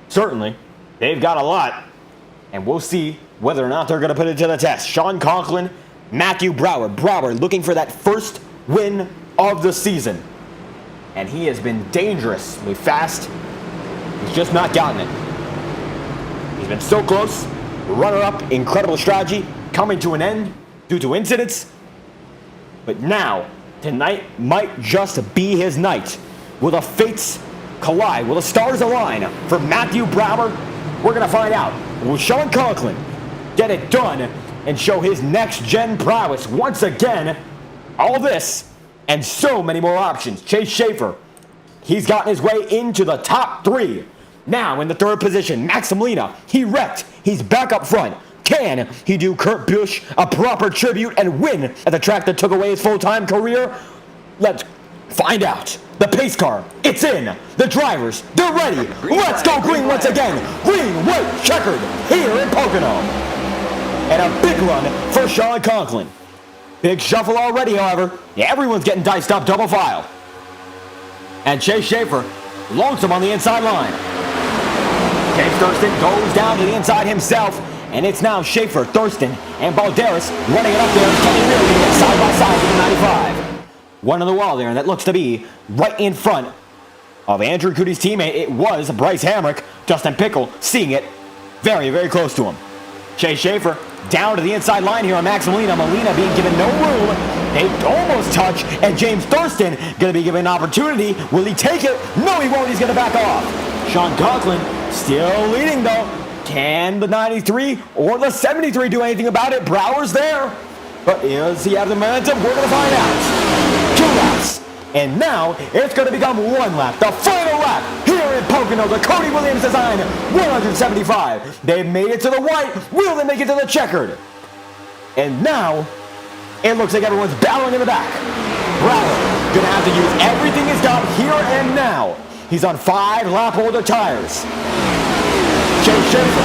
Certainly, they've got a lot, and we'll see whether or not they're going to put it to the test. Sean Conklin, Matthew Brower. Brower looking for that first win of the season, and he has been dangerously fast. He's just not gotten it. He's been so close. Runner-up, incredible strategy, coming to an end due to incidents. But now, tonight might just be his night. Will the fates collide? Will the stars align for Matthew Brower? We're going to find out. Will Sean Conklin get it done and show his next-gen prowess once again? All this and so many more options. Chase Schaefer, he's gotten his way into the top 3. Now in the 3rd position, Max Molina, he wrecked. He's back up front. Can he do Kurt Busch a proper tribute and win at the track that took away his full-time career? Let's find out. The pace car, it's in. The drivers, they're ready. Let's go green once again. Green, white, checkered here in Pocono. And a big run for Sean Conklin. Big shuffle already, however. Everyone's getting diced up double file. And Chase Schaefer, lonesome on the inside line. James Thurston goes down to the inside himself. And it's now Schaefer, Thurston, and Balderas running it up there. Kenny Reardon side by side with the 95. One on the wall there, and that looks to be right in front of Andrew Cody's teammate. It was Bryce Hamrick. Justin Pickle seeing it very, very close to him. Chase Schaefer down to the inside line here on Max Molina. Molina being given no room. They almost touch, and James Thurston going to be given an opportunity. Will he take it? No, he won't. He's going to back off. Sean Conklin still leading, though. Can the 93 or the 73 do anything about it? Brower's there. But does he have the momentum? We're going to find out. 2 laps. And now it's going to become 1 lap. The final lap here in Pocono. The Cody Williams design 175. They've made it to the white. Will they make it to the checkered? And now it looks like everyone's battling in the back. Brower going to have to use everything he's got here and now. He's on 5 lap older tires. Chase Schaefer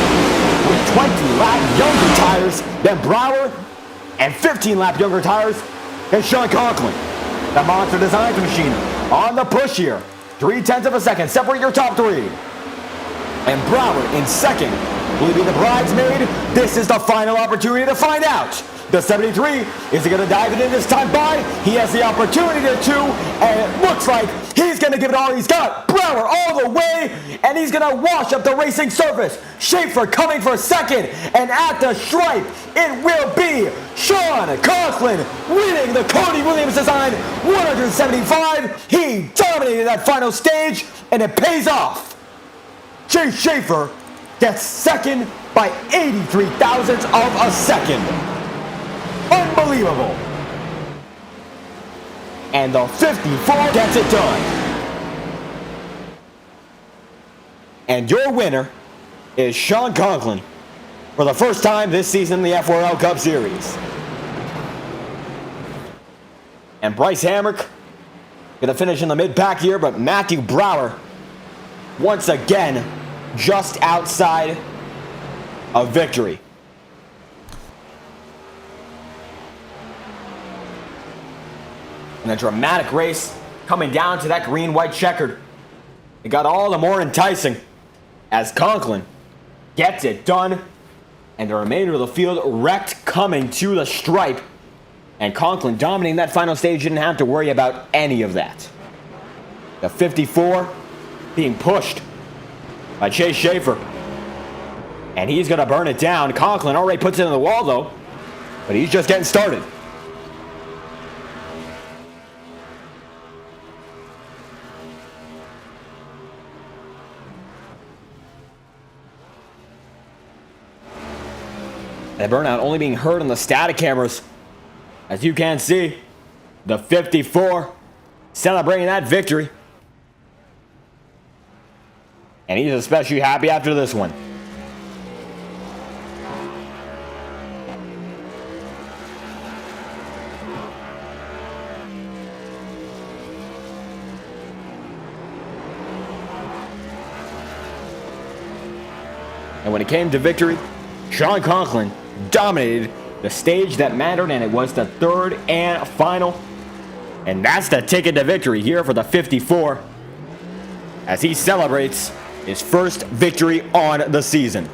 with 20 lap younger tires than Brower, and 15 lap younger tires than Sean Conklin. The Monster Designs machine on the push here. 0.3 of a second separate your top 3. And Brower in second. Will he be the bridesmaid? This is the final opportunity to find out. The 73, is he going to dive it in this time by? He has the opportunity to, and it looks like he's going to give it all he's got. Brower all the way, and he's going to wash up the racing surface. Schaefer coming for second, and at the stripe, it will be Sean Conklin winning the Cody Williams design 175. He dominated that final stage, and it pays off. Chase Schaefer gets second by 83 thousandths of a second. Unbelievable. And the 54 gets it done. And your winner is Sean Conklin for the first time this season in the FORL Cup Series. And Bryce Hamrick going to finish in the mid-pack here, but Matthew Brower once again just outside of victory. And a dramatic race coming down to that green-white checkered. It got all the more enticing as Conklin gets it done, and the remainder of the field wrecked coming to the stripe. And Conklin dominating that final stage, didn't have to worry about any of that. The 54 being pushed by Chase Schaefer. And he's going to burn it down. Conklin already puts it in the wall, though. But he's just getting started. That burnout only being heard on the static cameras. As you can see, the 54 celebrating that victory. And he's especially happy after this one. And when it came to victory, Sean Conklin dominated the stage that mattered, and it was the third and final. And that's the ticket to victory here for the 54 as he celebrates his first victory on the season.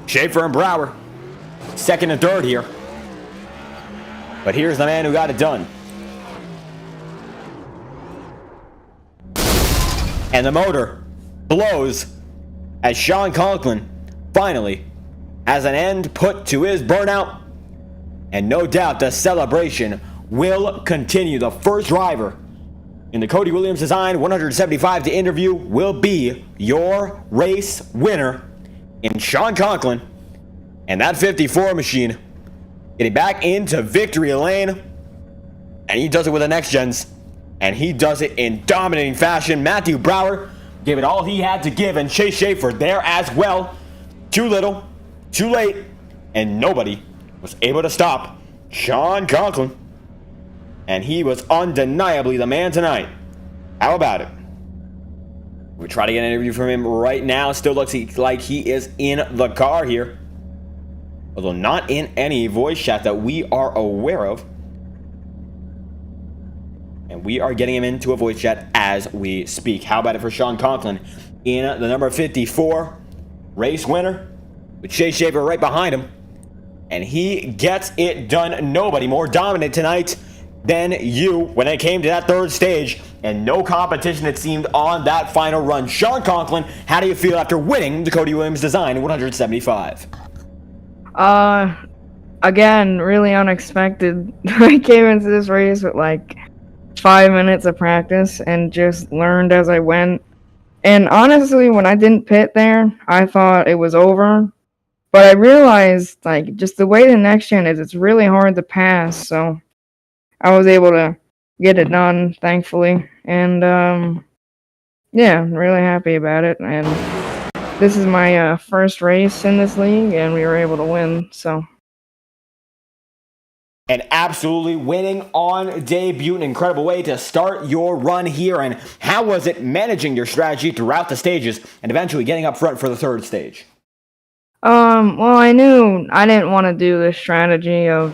Schaefer and Brower, second and third here. But here's the man who got it done. And the motor blows as Sean Conklin finally has an end put to his burnout. And no doubt the celebration will continue. The first driver in the Cody Williams design 175 to interview will be your race winner in Sean Conklin. And that 54 machine getting back into victory lane. And he does it with the next gens. And he does it in dominating fashion. Matthew Brower gave it all he had to give, and Chase Schaefer there as well. Too little, too late, and nobody was able to stop Sean Conklin. And he was undeniably the man tonight. How about it? We try to get an interview from him right now. Still looks like he is in the car here. Although not in any voice chat that we are aware of. And we are getting him into a voice chat as we speak. How about it for Sean Conklin in the number 54 race winner with Chase Schaefer right behind him. And he gets it done. Nobody more dominant tonight than you when it came to that third stage. And no competition, it seemed, on that final run. Sean Conklin, how do you feel after winning the Cody Williams design 175? Again, really unexpected. I came into this race with like 5 minutes of practice and just learned as I went. And honestly, when I didn't pit there, I thought it was over. But I realized, like, just the way the next gen is, it's really hard to pass. So I was able to get it done, thankfully. And yeah, I'm really happy about it. And this is my first race in this league, and we were able to win. So. And absolutely winning on debut, an incredible way to start your run here. And how was it managing your strategy throughout the stages and eventually getting up front for the third stage? Well, I knew I didn't want to do this strategy of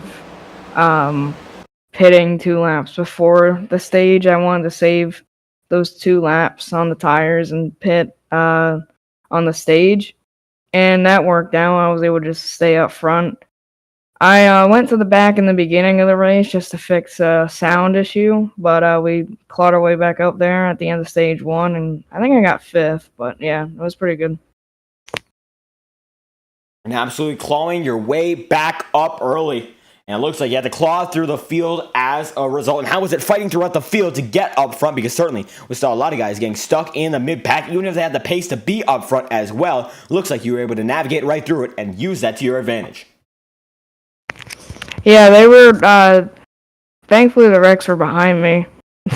pitting 2 laps before the stage. I wanted to save those 2 laps on the tires and pit on the stage. And that worked out. I was able to just stay up front. I went to the back in the beginning of the race just to fix a sound issue, but we clawed our way back up there at the end of stage 1, and I think I got 5th, but yeah, it was pretty good. And absolutely clawing your way back up early. And it looks like you had to claw through the field as a result. And how was it fighting throughout the field to get up front? Because certainly we saw a lot of guys getting stuck in the mid-pack, even if they had the pace to be up front as well. Looks like you were able to navigate right through it and use that to your advantage. Yeah, they were, thankfully the wrecks were behind me,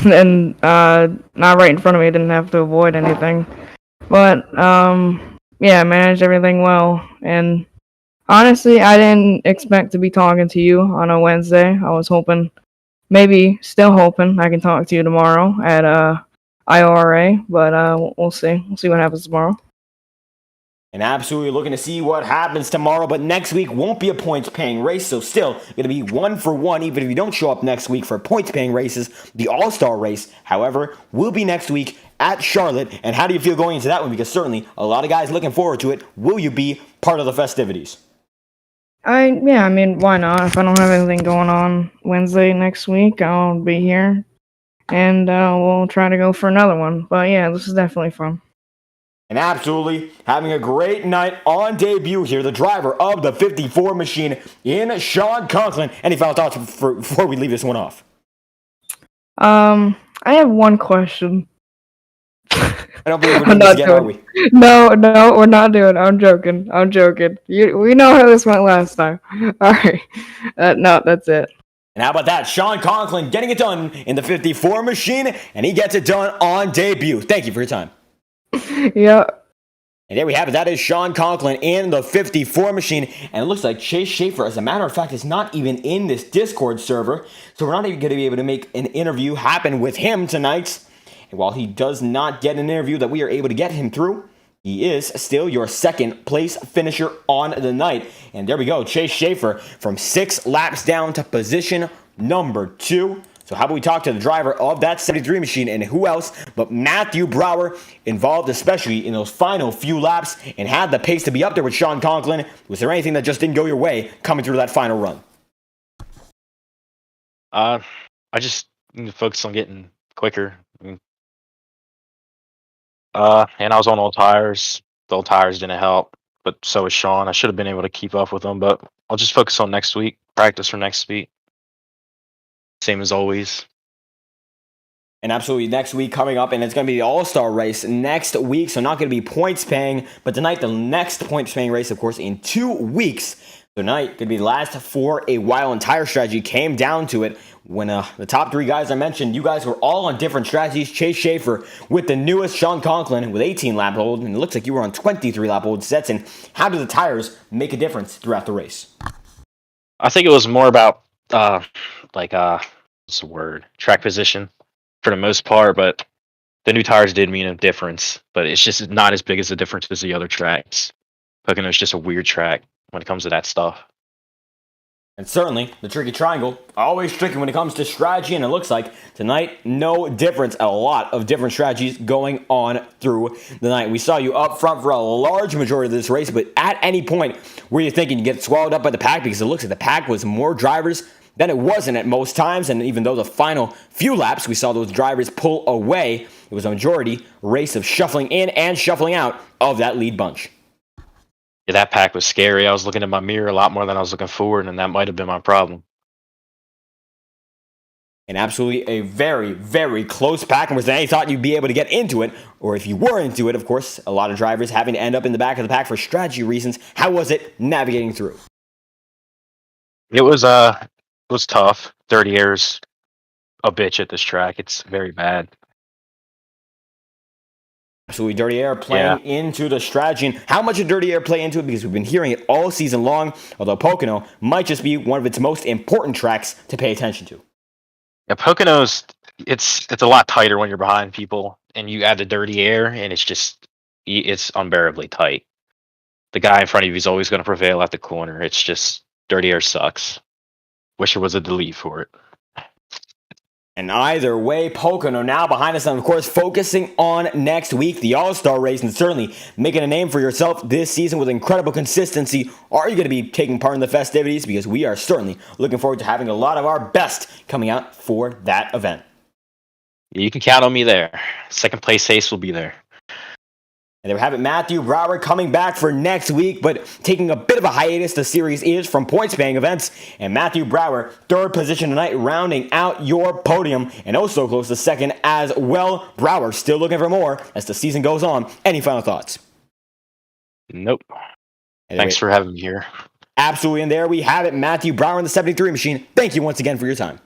and, not right in front of me. I didn't have to avoid anything, but, yeah, I managed everything well, and honestly, I didn't expect to be talking to you on a Wednesday. I was hoping, still hoping I can talk to you tomorrow at, IORA, but, we'll see. We'll see what happens tomorrow. And absolutely looking to see what happens tomorrow. But next week won't be a points-paying race, so still going to be 1-for-1, even if you don't show up next week for points-paying races. The All-Star race, however, will be next week at Charlotte. And how do you feel going into that one? Because certainly a lot of guys looking forward to it. Will you be part of the festivities? I mean, why not? If I don't have anything going on Wednesday next week, I'll be here, and we'll try to go for another one. But yeah, this is definitely fun. And absolutely having a great night on debut here, the driver of the 54 machine in Sean Conklin. Any final thoughts before we leave this one off? I have one question. I don't believe we're doing this again, are we? No, we're not doing it. I'm joking. We know how this went last time. All right. No, that's it. And how about that? Sean Conklin getting it done in the 54 machine, and he gets it done on debut. Thank you for your time. Yeah. And there we have it. That is Sean Conklin in the 54 machine. And it looks like Chase Schaefer, as a matter of fact, is not even in this Discord server. So we're not even going to be able to make an interview happen with him tonight. And while he does not get an interview that we are able to get him through, he is still your second place finisher on the night. And there we go. Chase Schaefer from 6 laps down to position number 2. So how about we talk to the driver of that 73 machine, and who else but Matthew Brower, involved especially in those final few laps and had the pace to be up there with Sean Conklin. Was there anything that just didn't go your way coming through that final run? I just need to focus on getting quicker. And I was on old tires. The old tires didn't help, but so was Sean. I should have been able to keep up with them, but I'll just focus on next week, practice for next week. Same as always. And absolutely, next week coming up, and it's going to be the All-Star race next week, so not going to be points paying, but tonight, the next points paying race, of course, in 2 weeks. Tonight, going to be the last for a while, and tire strategy came down to it when the top 3 guys I mentioned, you guys were all on different strategies. Chase Schaefer with the newest, Sean Conklin with 18 lap old, and it looks like you were on 23 lap old sets. And how do the tires make a difference throughout the race? I think it was more about what's the word? Track position for the most part, but the new tires did mean a difference, but it's just not as big as the difference as the other tracks. Pocono is just a weird track when it comes to that stuff. And certainly, the tricky triangle, always tricky when it comes to strategy, and it looks like tonight, no difference. A lot of different strategies going on through the night. We saw you up front for a large majority of this race, but at any point, were you thinking you get swallowed up by the pack? Because it looks like the pack was more drivers than it wasn't at most times, and even though the final few laps, we saw those drivers pull away, it was a majority race of shuffling in and shuffling out of that lead bunch. Yeah, that pack was scary. I was looking at my mirror a lot more than I was looking forward, and that might have been my problem. And absolutely a very, very close pack. And was there any thought you'd be able to get into it? Or if you were into it, of course, a lot of drivers having to end up in the back of the pack for strategy reasons. How was it navigating through? It was tough. Dirty air's a bitch at this track. It's very bad. Absolutely, dirty air playing into the strategy. And how much did dirty air play into it? Because we've been hearing it all season long, although Pocono might just be one of its most important tracks to pay attention to. Yeah, Pocono's, it's a lot tighter when you're behind people, and you add the dirty air, and it's unbearably tight. The guy in front of you is always going to prevail at the corner. It's just, dirty air sucks. Wish there was a delete for it. And either way, Pocono now behind us, and of course, focusing on next week, the All-Star race, and certainly making a name for yourself this season with incredible consistency. Are you going to be taking part in the festivities? Because we are certainly looking forward to having a lot of our best coming out for that event. You can count on me there. Second place ace will be there. And there we have it, Matthew Brower coming back for next week, but taking a bit of a hiatus. The series is from points-paying events. And Matthew Brower, 3rd position tonight, rounding out your podium. And also close to 2nd as well. Brower still looking for more as the season goes on. Any final thoughts? Nope. Thanks for having me here. Absolutely. And there we have it, Matthew Brower in the 73 machine. Thank you once again for your time.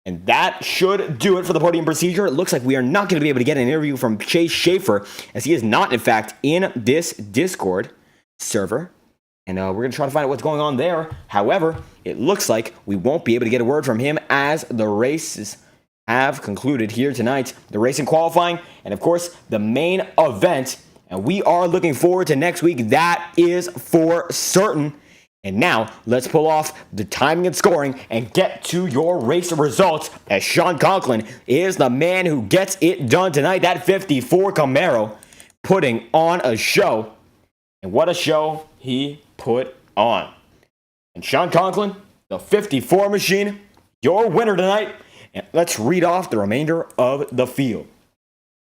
And that should do it for the podium procedure. It looks like we are not going to be able to get an interview from Chase Schaefer, as he is not, in fact, in this Discord server. And we're going to try to find out what's going on there. However, it looks like we won't be able to get a word from him as the races have concluded here tonight. The racing qualifying, and of course, the main event. And we are looking forward to next week. That is for certain. And now, let's pull off the timing and scoring and get to your race results, as Sean Conklin is the man who gets it done tonight. That 54 Camaro putting on a show. And what a show he put on. And Sean Conklin, the 54 machine, your winner tonight. And let's read off the remainder of the field.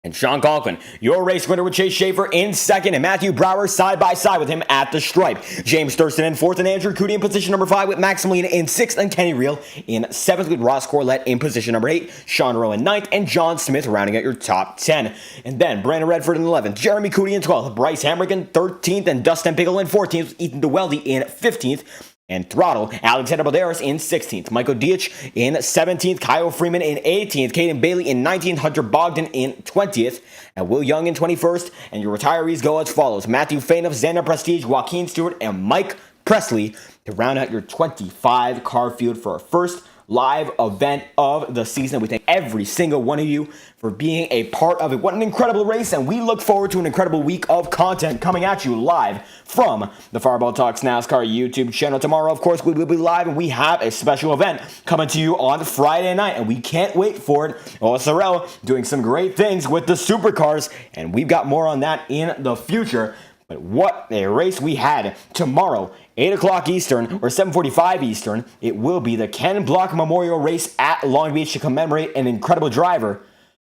And Sean Conklin, your race winner with Chase Schaefer in second, and Matthew Brower side by side with him at the stripe. James Thurston in fourth, and Andrew Cody in position number 5 with Max Molina in sixth, and Kenny Reel in seventh with Ross Corlett in position number 8, Sean Rowe in ninth, and John Smith rounding out your top 10. And then Brandon Redford in 11th, Jeremy Cody in 12th, Bryce Hamrick in 13th, and Dustin Pickle in 14th, with Ethan DeWeldy in 15th. And throttle, Alexander Balderas in 16th, Michael Dietsch in 17th, Kyle Freeman in 18th, Caden Bailey in 19th, Hunter Bogdan in 20th, and Will Young in 21st. And your retirees go as follows: Matthew Fainoff, Xander Prestige, Joaquin Stewart, and Mike Presley to round out your 25 car field for our first live event of the season. We thank every single one of you for being a part of it. What an incredible race, and we look forward to an incredible week of content coming at you live from the Fireball Talks NASCAR YouTube channel. Tomorrow, of course, we will be live, and we have a special event coming to you on Friday night, and we can't wait for it. OSRL doing some great things with the supercars, and we've got more on that in the future. But what a race we had tomorrow, 8 o'clock Eastern, or 7:45 Eastern. It will be the Ken Block Memorial Race at Long Beach to commemorate an incredible driver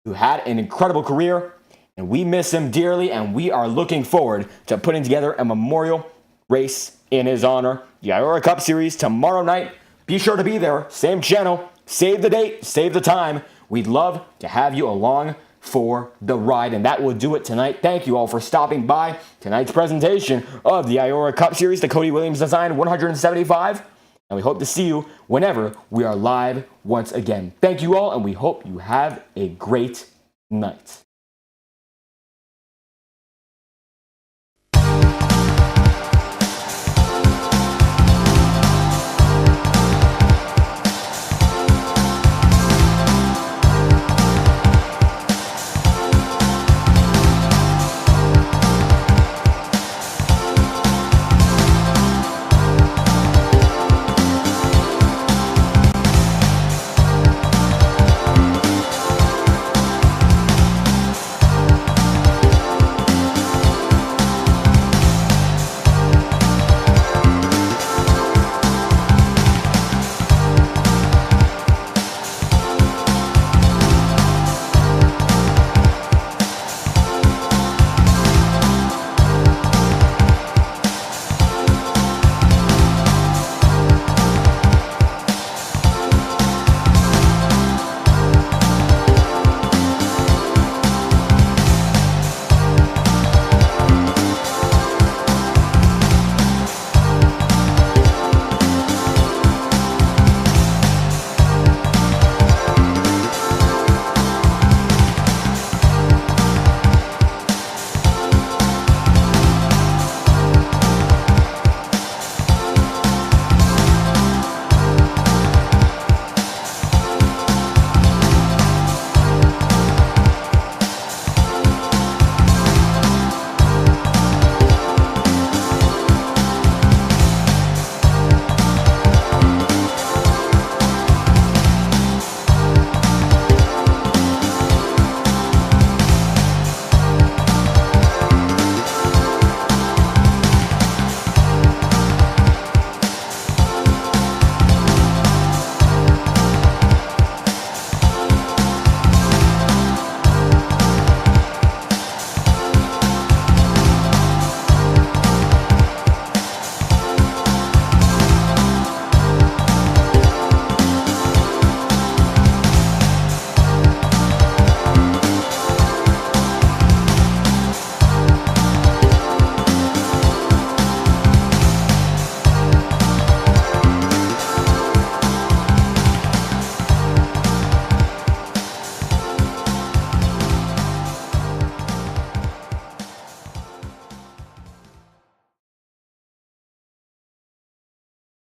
who had an incredible career, and we miss him dearly, and we are looking forward to putting together a memorial race in his honor. The IORA Cup Series tomorrow night. Be sure to be there. Same channel. Save the date. Save the time. We'd love to have you along for the ride, and that will do it tonight. Thank you all for stopping by tonight's presentation of the IORA Cup Series, the Cody Williams Design 175, and we hope to see you whenever we are live once again. Thank you all, and we hope you have a great night.